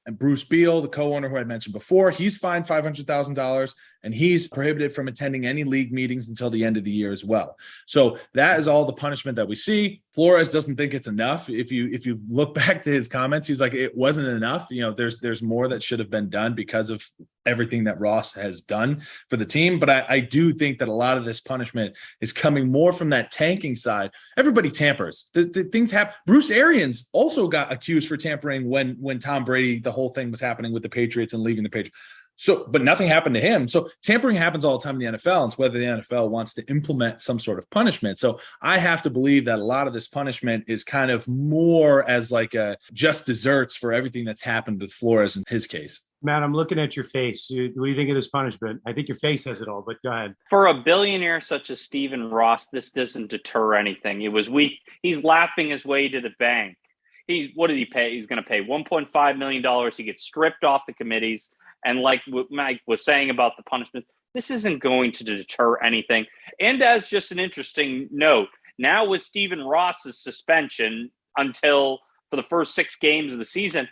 And Bruce Beal, the co-owner who I mentioned before, he's fined $500,000, and he's prohibited from attending any league meetings until the end of the year as well. So that is all the punishment that we see. Flores doesn't think it's enough. If you look back to his comments, he's like, it wasn't enough. There's more that should have been done because of everything that Ross has done for the team. But I do think that a lot of this punishment is coming more from that tanking side. Everybody tampers. The things happen. Bruce Arians also got accused for tampering when Tom Brady, the whole thing was happening with the Patriots and leaving the Patriots. So, but nothing happened to him. So tampering happens all the time in the NFL. It's whether the NFL wants to implement some sort of punishment. So I have to believe that a lot of this punishment is kind of more as like a just desserts for everything that's happened with Flores in his case.
Matt, I'm looking at your face. What do you think of this punishment? I think your face says it all, but go ahead.
For a billionaire such as Stephen Ross, this doesn't deter anything. It was weak. He's laughing his way to the bank. What did he pay? He's going to pay $1.5 million. He gets stripped off the committees. And like what Mike was saying about the punishment, this isn't going to deter anything. And as just an interesting note, now with Stephen Ross's suspension for the first 6 games of the season,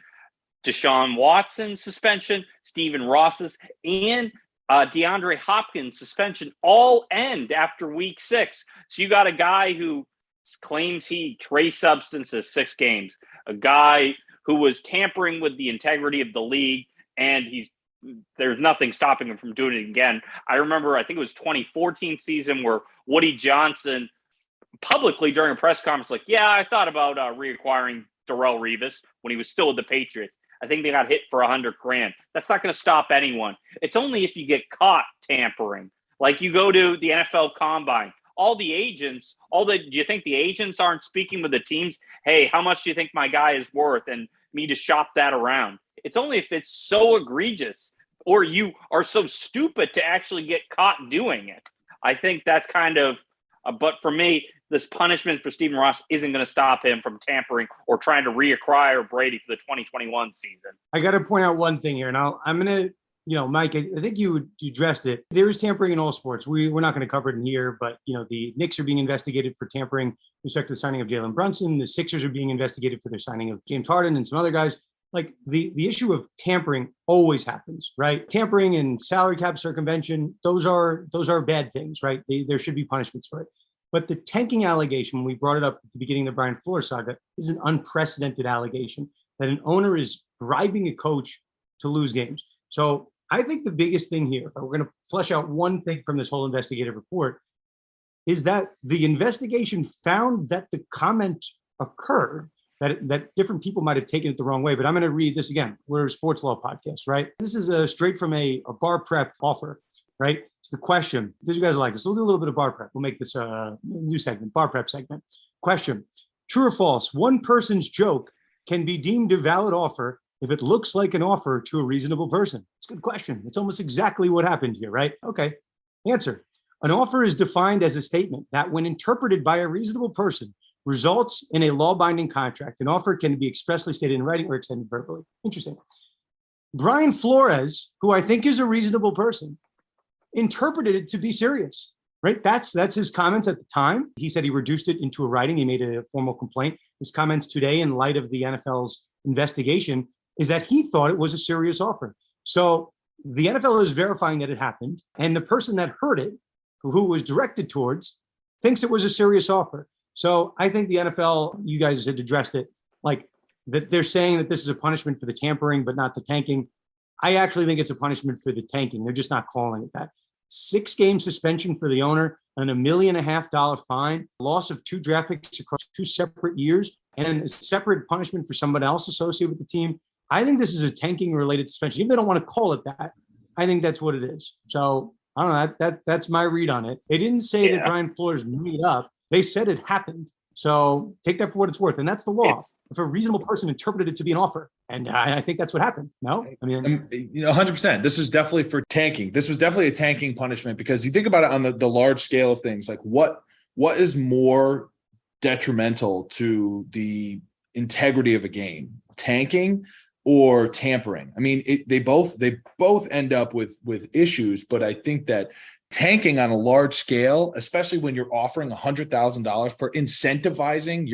Deshaun Watson's suspension, Stephen Ross's, and DeAndre Hopkins' suspension all end after week 6. So you got a guy who claims he traced substances 6 games, a guy who was tampering with the integrity of the league, and there's nothing stopping him from doing it again. I remember, I think it was 2014 season where Woody Johnson publicly during a press conference, like, yeah, I thought about reacquiring Darrelle Revis when he was still with the Patriots. I think they got hit for $100,000. That's not going to stop anyone. It's only if you get caught tampering. Like you go to the NFL Combine, all the agents, do you think the agents aren't speaking with the teams? Hey, how much do you think my guy is worth? And me to shop that around. It's only if it's so egregious or you are so stupid to actually get caught doing it. I think that's kind of, but for me, this punishment for Stephen Ross isn't going to stop him from tampering or trying to reacquire Brady for the 2021 season.
I got to point out one thing here, and I'm going to, Mike, I think you addressed it. There is tampering in all sports. We're not going to cover it in here, but, the Knicks are being investigated for tampering with respect to the signing of Jalen Brunson. The Sixers are being investigated for their signing of James Harden and some other guys. Like the issue of tampering always happens, right? Tampering and salary cap circumvention, those are bad things, right? There should be punishments for it. But the tanking allegation, when we brought it up at the beginning of the Brian Flores saga, is an unprecedented allegation that an owner is bribing a coach to lose games. So I think the biggest thing here, if we're going to flesh out one thing from this whole investigative report, is that the investigation found that the comment occurred, that different people might have taken it the wrong way. But I'm going to read this again. We're a sports law podcast, right? This is straight from a bar prep offer, right? It's the question. Did you guys like this? We'll do a little bit of bar prep. We'll make this a new segment, bar prep segment. Question: true or false? One person's joke can be deemed a valid offer if it looks like an offer to a reasonable person. It's a good question. It's almost exactly what happened here, right? Okay. Answer: an offer is defined as a statement that, when interpreted by a reasonable person, results in a law-binding contract. An offer can be expressly stated in writing or extended verbally. Interesting. Brian Flores, who I think is a reasonable person, interpreted it to be serious, right? That's his comments at the time. He said he reduced it into a writing. He made a formal complaint. His comments today, in light of the NFL's investigation, is that he thought it was a serious offer. So the NFL is verifying that it happened, and the person that heard it, who was directed towards, thinks it was a serious offer. So I think the NFL, you guys had addressed it, like that they're saying that this is a punishment for the tampering, but not the tanking. I actually think it's a punishment for the tanking. They're just not calling it that. 6-game suspension for the owner, and $1.5 million fine, loss of 2 draft picks across 2 separate years, and a separate punishment for someone else associated with the team. I think this is a tanking related suspension. Even if they don't want to call it that, I think that's what it is. So I don't know, that's my read on it. They didn't say that Brian Flores made up. They said it happened. So take that for what it's worth. And that's the law. If a reasonable person interpreted it to be an offer. And I think that's what happened. No? I mean,
100%. This was definitely for tanking. This was definitely a tanking punishment, because you think about it on the large scale of things, like what is more detrimental to the integrity of a game, tanking or tampering? I mean, they both end up with issues, but I think that tanking on a large scale, especially when you're offering $100,000 per, incentivizing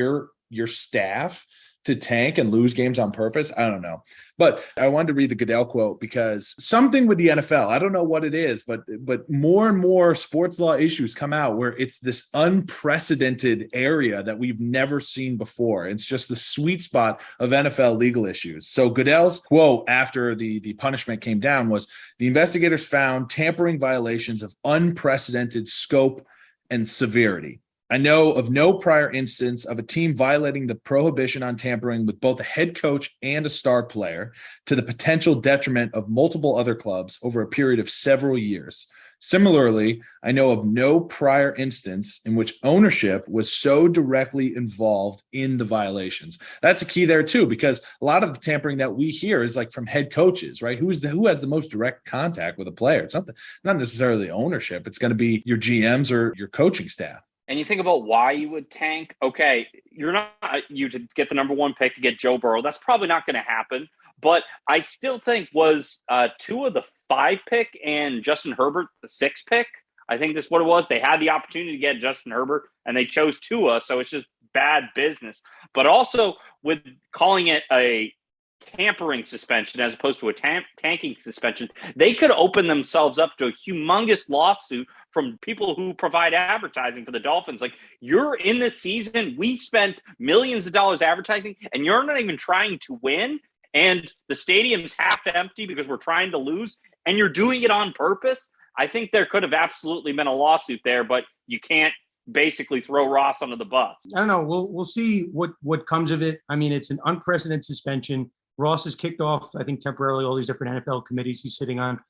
your staff to tank and lose games on purpose. I don't know. But I wanted to read the Goodell quote because something with the NFL, I don't know what it is, but more and more sports law issues come out where it's this unprecedented area that we've never seen before. It's just the sweet spot of NFL legal issues. So Goodell's quote after the punishment came down was, the investigators found tampering violations of unprecedented scope and severity. I know of no prior instance of a team violating the prohibition on tampering with both a head coach and a star player to the potential detriment of multiple other clubs over a period of several years. Similarly, I know of no prior instance in which ownership was so directly involved in the violations. That's a key there too, because a lot of the tampering that we hear is like from head coaches, right? Who has the most direct contact with a player? It's not necessarily ownership. It's going to be your GMs or your coaching staff.
And you think about why you would tank. Okay, you're not you to get the number one pick to get Joe Burrow. That's probably not going to happen. But I still think was Tua the 5 pick and Justin Herbert the 6 pick. I think that's what it was. They had the opportunity to get Justin Herbert and they chose Tua. So it's just bad business. But also with calling it a tampering suspension as opposed to a tanking suspension, they could open themselves up to a humongous lawsuit from people who provide advertising for the Dolphins. Like, you're in this season, we spent millions of dollars advertising, and you're not even trying to win, and the stadium's half empty because we're trying to lose, and you're doing it on purpose. I think there could have absolutely been a lawsuit there, but you can't basically throw Ross under the bus.
I don't know. We'll see what comes of it. I mean, it's an unprecedented suspension. Ross has kicked off, I think, temporarily all these different NFL committees he's sitting on.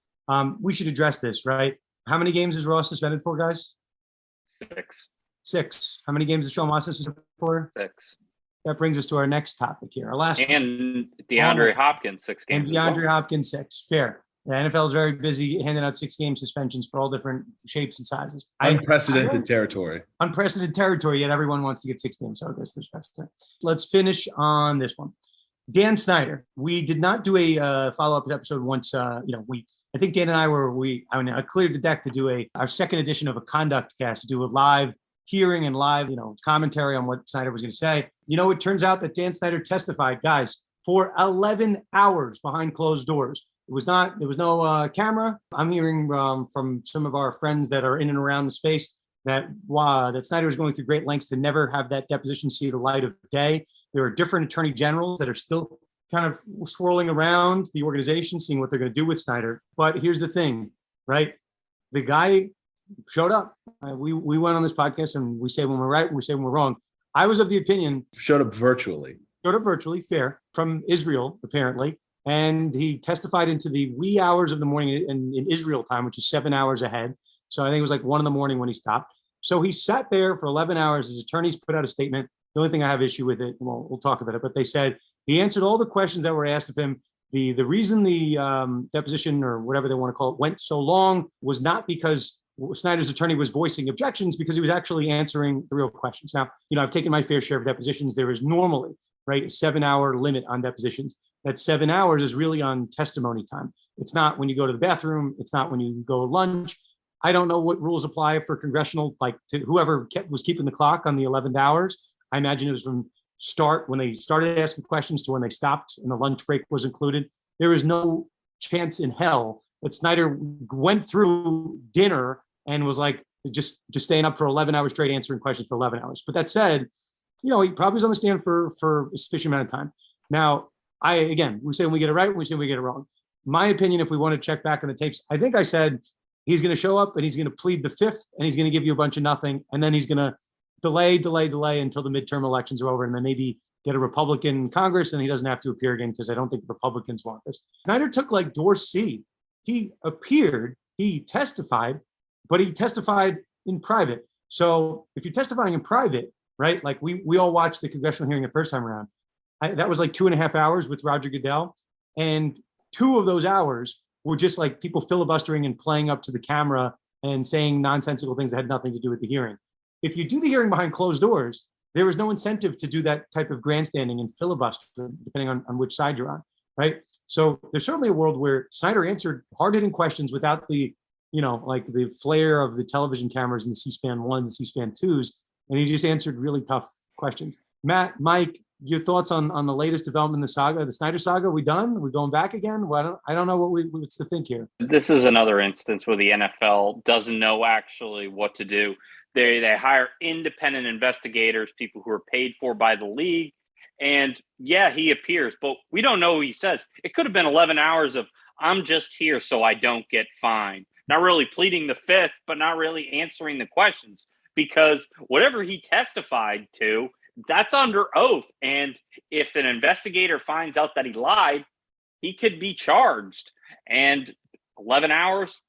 We should address this, right? How many games is Ross suspended for, guys? 6. How many games is Sean Watson suspended for?
6.
That brings us to our next topic here. Our last
and DeAndre Hopkins, 6 games.
And DeAndre Hopkins, 6. Fair. The NFL is very busy handing out 6-game suspensions for all different shapes and sizes.
Unprecedented territory.
Unprecedented territory, yet everyone wants to get 6 games. So I guess there's precedent. Let's finish on this one. Dan Snyder. We did not do a follow-up episode once. I think Dan and I cleared the deck to do our second edition of a conduct cast, to do a live hearing and live, commentary on what Snyder was going to say. It turns out that Dan Snyder testified, guys, for 11 hours behind closed doors. There was no camera. I'm hearing from some of our friends that are in and around the space that Snyder is going through great lengths to never have that deposition see the light of day. There are different attorney generals that are still kind of swirling around the organization, seeing what they're going to do with Snyder. But here's the thing, right? The guy showed up. We went on this podcast and we say when we're right and we say when we're wrong. I was of the opinion.
Showed up virtually,
fair, from Israel, apparently. And he testified into the wee hours of the morning in Israel time, which is 7 hours ahead. So I think it was like 1 in the morning when he stopped. So he sat there for 11 hours. His attorneys put out a statement. The only thing I have issue with it, we'll talk about it, but they said he answered all the questions that were asked of him. The reason the deposition, or whatever they want to call it, went so long was not because Snyder's attorney was voicing objections, because he was actually answering the real questions. Now, I've taken my fair share of depositions. There is normally, right, a 7-hour limit on depositions. That 7 hours is really on testimony time. It's not when you go to the bathroom. It's not when you go to lunch. I don't know what rules apply for congressional, like to whoever was keeping the clock on the 11th hours. I imagine it was from when they started asking questions to when they stopped and the lunch break was included. There is no chance in hell that Snyder went through dinner and was like just staying up for 11 hours straight answering questions for 11 hours. But that said, he probably was on the stand for a sufficient amount of time. Now, we say when we get it right, we say we get it wrong. My opinion, if we want to check back on the tapes, I think I said he's going to show up and he's going to plead the fifth and he's going to give you a bunch of nothing. And then he's going to delay until the midterm elections are over, and then maybe get a Republican in Congress and he doesn't have to appear again, because I don't think the Republicans want this. Snyder took like door C. He appeared, he testified, but he testified in private. So if you're testifying in private, right, like we all watched the congressional hearing the first time around. That was like 2.5 hours with Roger Goodell. And 2 of those hours were just like people filibustering and playing up to the camera and saying nonsensical things that had nothing to do with the hearing. If you do the hearing behind closed doors, there is no incentive to do that type of grandstanding and filibuster, depending on which side you're on, right? So there's certainly a world where Snyder answered hard-hitting questions without the, like the flare of the television cameras and the C-SPAN 1s, the C-SPAN 2s, and he just answered really tough questions. Matt, Mike, your thoughts on the latest development in the saga, the Snyder saga? Are we done? Are we going back again? Well, I don't know what's to think here.
This is another instance where the NFL doesn't know actually what to do. They hire independent investigators, people who are paid for by the league. And yeah, he appears, but we don't know what he says. It could have been 11 hours of, I'm just here so I don't get fined. Not really pleading the fifth, but not really answering the questions, because whatever he testified to, that's under oath. And if an investigator finds out that he lied, he could be charged. And 11 hours,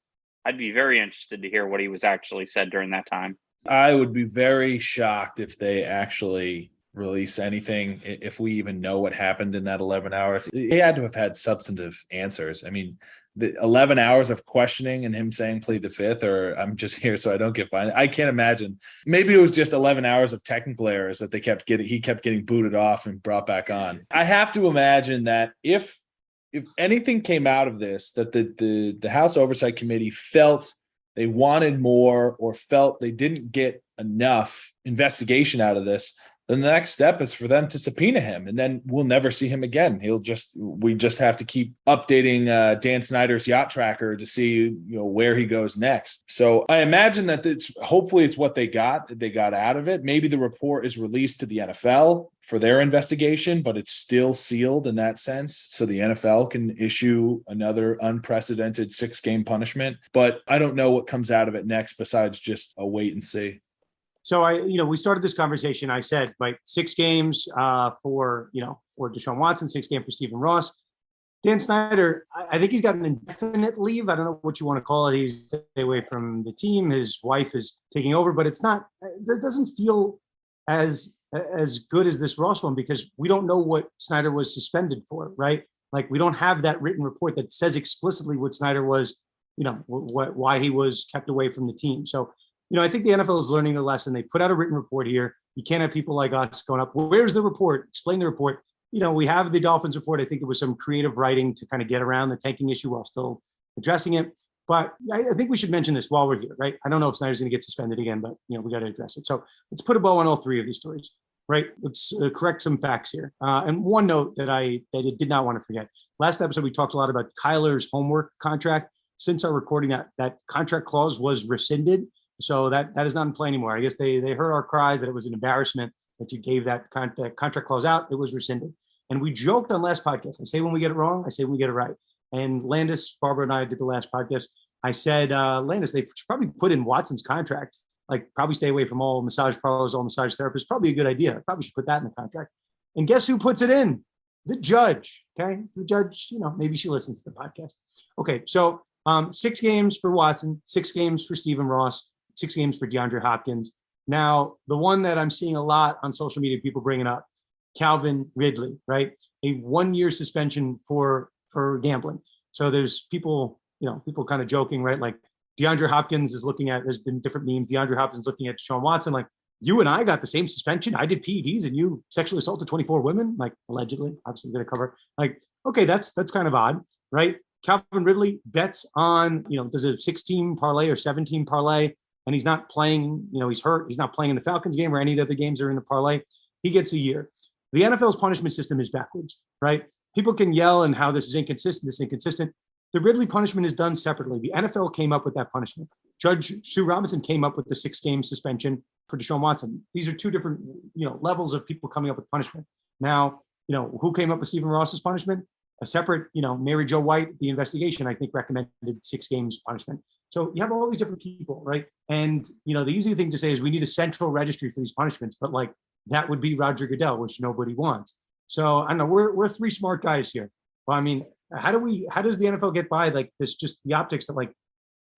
I'd be very interested to hear what he was actually said during that time.
I would be very shocked if they actually release anything, if we even know what happened in that 11 hours. He had to have had substantive answers. I mean, the 11 hours of questioning and him saying plead the fifth, or I'm just here so I don't get fined. I can't imagine. Maybe it was just 11 hours of technical errors that he kept getting booted off and brought back on. I have to imagine that if anything came out of this, that the House Oversight Committee felt they wanted more, or felt they didn't get enough investigation out of this, then the next step is for them to subpoena him, and then we'll never see him again. We just have to keep updating Dan Snyder's yacht tracker to see where he goes next. So I imagine that hopefully it's what they got out of it. Maybe the report is released to the NFL for their investigation, but it's still sealed in that sense, so the NFL can issue another unprecedented 6-game punishment. But I don't know what comes out of it next besides just a wait and see.
So we started this conversation. I said, 6 games for Deshaun Watson, 6 games for Stephen Ross. Dan Snyder, I think he's got an indefinite leave. I don't know what you want to call it. He's staying away from the team. His wife is taking over, but it doesn't feel as good as this Ross one, because we don't know what Snyder was suspended for, right? Like, we don't have that written report that says explicitly what Snyder was, why he was kept away from the team. So, I think the NFL is learning a lesson. They put out a written report here. You can't have people like us going up, well, where's the report? Explain the report. We have the Dolphins report. I think it was some creative writing to kind of get around the tanking issue while still addressing it. But I think we should mention this while we're here, right? I don't know if Snyder's going to get suspended again, but, we got to address it. So let's put a bow on all 3 of these stories, right? Let's correct some facts here. And one note that I did not want to forget. Last episode, we talked a lot about Kyler's homework contract. Since our recording, that contract clause was rescinded. So that is not in play anymore. I guess they heard our cries that it was an embarrassment that you gave that contract clause out. It was rescinded. And we joked on last podcast. I say when we get it wrong, I say when we get it right. And Landis, Barbara, and I did the last podcast. I said, Landis, they should probably put in Watson's contract, probably stay away from all massage parlors, all massage therapists. Probably a good idea. Probably should put that in the contract. And guess who puts it in? The judge. Okay. The judge, maybe she listens to the podcast. Okay. So 6 games for Watson, 6 games for Stephen Ross, 6 games for DeAndre Hopkins. Now, the one that I'm seeing a lot on social media, people bringing up, Calvin Ridley, right? A 1-year suspension for gambling. So there's people kind of joking, right? Like, DeAndre Hopkins is looking at, there's been different memes. DeAndre Hopkins looking at Deshaun Watson, like, you and I got the same suspension. I did PEDs and you sexually assaulted 24 women, like, allegedly. Obviously, going to cover. Like, okay, that's kind of odd, right? Calvin Ridley bets on, does a 16 parlay or 17 parlay, and he's not playing, he's hurt. He's not playing in the Falcons game or any of the other games that are in the parlay. He gets a year. The NFL's punishment system is backwards, right? People can yell and how this is inconsistent. The Ridley punishment is done separately. The NFL came up with that punishment. Judge Sue Robinson came up with the 6-game suspension for Deshaun Watson. These are 2 different, levels of people coming up with punishment. Now, who came up with Stephen Ross's punishment? A separate, Mary Jo White, the investigation, I think, recommended 6 games punishment. So you have all these different people, right? And, the easy thing to say is we need a central registry for these punishments, but that would be Roger Goodell, which nobody wants. So I don't know, we're 3 smart guys here. Well, I mean, how does the NFL get by this, just the optics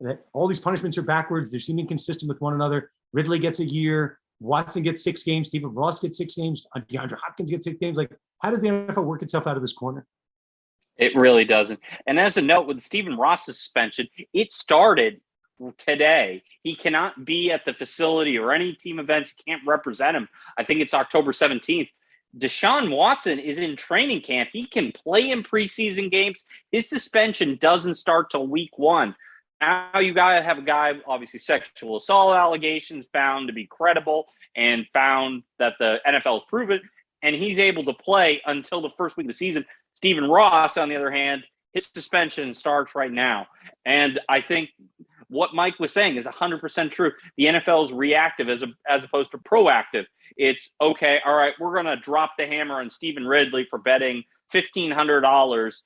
that all these punishments are backwards, they're seeming consistent with one another. Ridley gets a year, Watson gets 6 games, Stephen Ross gets 6 games, DeAndre Hopkins gets 6 games. How does the NFL work itself out of this corner?
It really doesn't. And as a note, with Stephen Ross's suspension, it started today. He cannot be at the facility or any team events, can't represent him. I think it's October 17th. Deshaun Watson is in training camp. He can play in preseason games. His suspension doesn't start till week 1. Now you got to have a guy, obviously sexual assault allegations found to be credible and found that the NFL has proven. and he's able to play until the first week of the season. Stephen Ross, on the other hand, his suspension starts right now. And I think what Mike was saying is 100% true. The NFL is reactive as opposed to proactive. It's, okay, all right, we're going to drop the hammer on Stephen Ridley for betting $1,500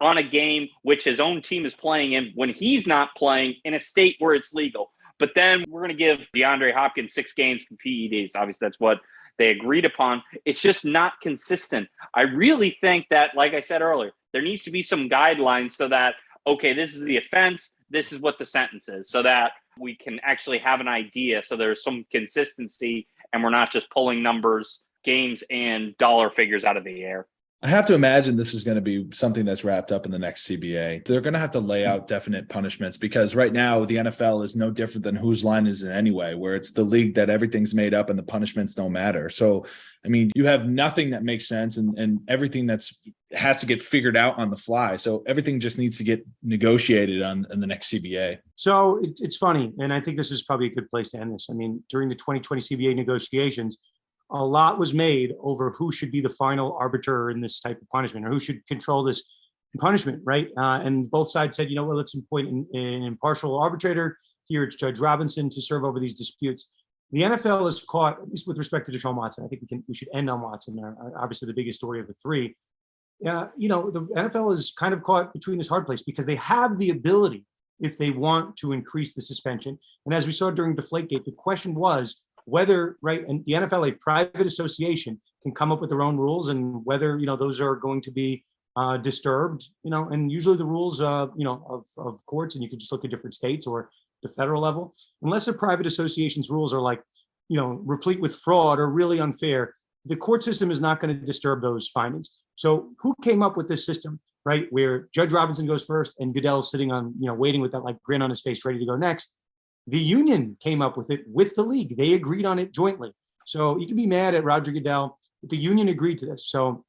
on a game which his own team is playing in when he's not playing in a state where it's legal. But then we're going to give DeAndre Hopkins 6 games for PEDs. Obviously, that's what they agreed upon. It's just not consistent. I really think that, like I said earlier, there needs to be some guidelines so that, okay, this is the offense, this is what the sentence is, so that we can actually have an idea, so there's some consistency and we're not just pulling numbers, games, and dollar figures out of the air.
I have to imagine this is going to be something that's wrapped up in the next CBA. They're going to have to lay out definite punishments, because right now the NFL is no different than Whose Line Is It Anyway, where it's the league that everything's made up and the punishments don't matter. So, I mean, you have nothing that makes sense, and everything has to get figured out on the fly. So everything just needs to get negotiated in the next CBA.
So it's funny, and I think this is probably a good place to end this. I mean, during the 2020 CBA negotiations, a lot was made over who should be the final arbiter in this type of punishment, or who should control this punishment, right? And both sides said, well, let's appoint an impartial arbitrator. Here it's Judge Robinson to serve over these disputes. The NFL is caught, at least with respect to Deshaun Watson. I think we should end on Watson. Obviously, the biggest story of the three. The NFL is kind of caught between this hard place, because they have the ability, if they want, to increase the suspension. And as we saw during Deflategate, the question was whether, right, and the NFL, a private association, can come up with their own rules, and whether, those are going to be disturbed, and usually the rules, of courts, and you can just look at different states or the federal level, unless a private association's rules are like, replete with fraud or really unfair, the court system is not going to disturb those findings. So who came up with this system, right, where Judge Robinson goes first and Goodell's sitting on, waiting with that like grin on his face, ready to go next? The union came up with it with the league. They agreed on it jointly. So you can be mad at Roger Goodell, but the union agreed to this. So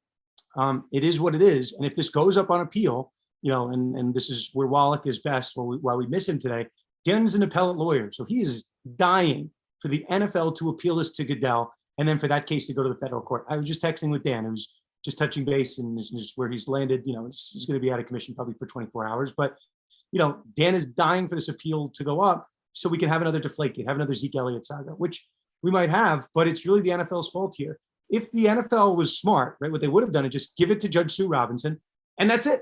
it is what it is. And if this goes up on appeal, and this is where Wallach is best, while we miss him today, Dan's an appellate lawyer. So he is dying for the NFL to appeal this to Goodell, and then for that case to go to the federal court. I was just texting with Dan, who's just touching base, and is where he's landed. He's going to be out of commission probably for 24 hours. But, Dan is dying for this appeal to go up, so we can have another Deflategate, have another Zeke Elliott saga, which we might have, but it's really the NFL's fault here. If the NFL was smart, right, what they would have done is just give it to Judge Sue Robinson, and that's it.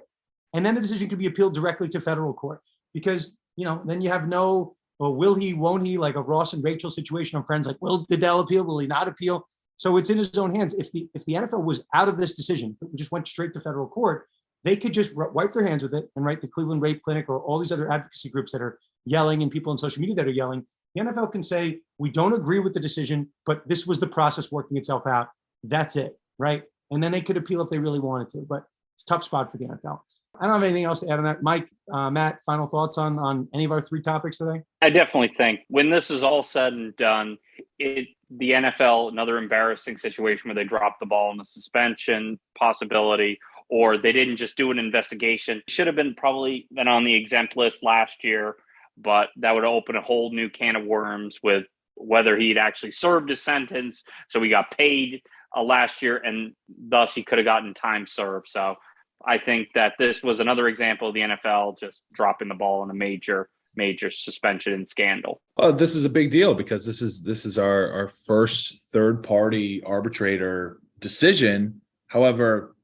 And then the decision could be appealed directly to federal court, because, then you have no, well, will he, won't he, like a Ross and Rachel situation on Friends, like, will Goodell appeal, will he not appeal? So it's in his own hands. If the NFL was out of this decision, if it just went straight to federal court, they could just wipe their hands with it, and right, the Cleveland Rape Clinic or all these other advocacy groups that are yelling, and people on social media that are yelling, the NFL can say, we don't agree with the decision, but this was the process working itself out. That's it, right? And then they could appeal if they really wanted to, but it's a tough spot for the NFL. I don't have anything else to add on that. Mike, Matt, final thoughts on any of our three topics today?
I definitely think when this is all said and done, the NFL, another embarrassing situation where they dropped the ball on the suspension possibility, or they didn't just do an investigation. Should have probably been on the exempt list last year, but that would open a whole new can of worms with whether he'd actually served his sentence. So he got paid last year, and thus he could have gotten time served. So I think that this was another example of the NFL just dropping the ball on a major suspension and scandal.
Oh, this is a big deal, because this is our first third-party arbitrator decision. However,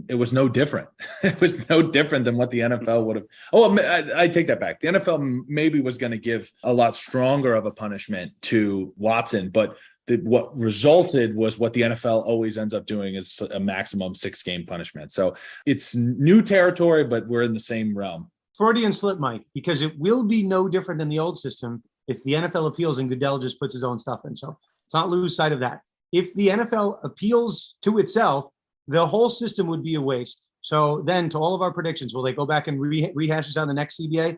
it was no different. It was no different than what the NFL would have. Oh, I take that back. The NFL maybe was going to give a lot stronger of a punishment to Watson, but what resulted was what the NFL always ends up doing, is a maximum 6-game punishment. So it's new territory, but we're in the same realm.
Freudian slip, Mike, because it will be no different than the old system if the NFL appeals and Goodell just puts his own stuff in. So let's not lose sight of that. If the NFL appeals to itself, the whole system would be a waste. So then, to all of our predictions, will they go back and rehash this out in the next CBA?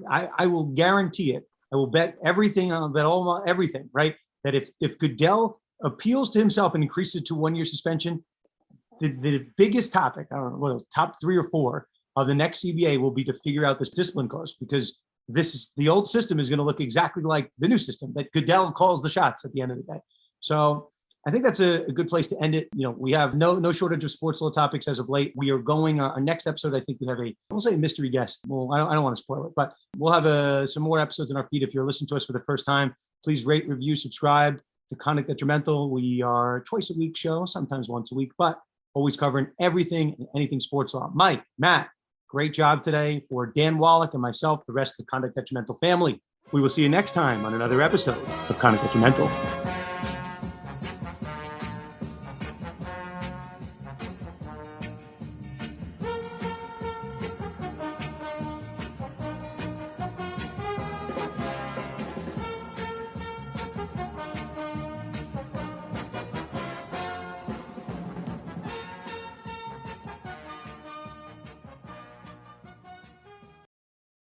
I will guarantee it. I will bet everything on that, everything, right? That if Goodell appeals to himself and increases it to 1-year suspension, the biggest topic, I don't know, what else, top 3 or 4 of the next CBA will be to figure out this discipline clause, because the old system is going to look exactly like the new system, that Goodell calls the shots at the end of the day. So I think that's a good place to end it. We have no shortage of sports law topics as of late. We are going our next episode. I think we have we'll say a mystery guest. Well, I don't want to spoil it, but we'll have some more episodes in our feed. If you're listening to us for the first time, please rate, review, subscribe to Conduct Detrimental. We are twice a week show, sometimes once a week, but always covering everything and anything sports law. Mike, Matt, great job today. For Dan Wallach and myself, the rest of the Conduct Detrimental family, we will see you next time on another episode of Conduct Detrimental.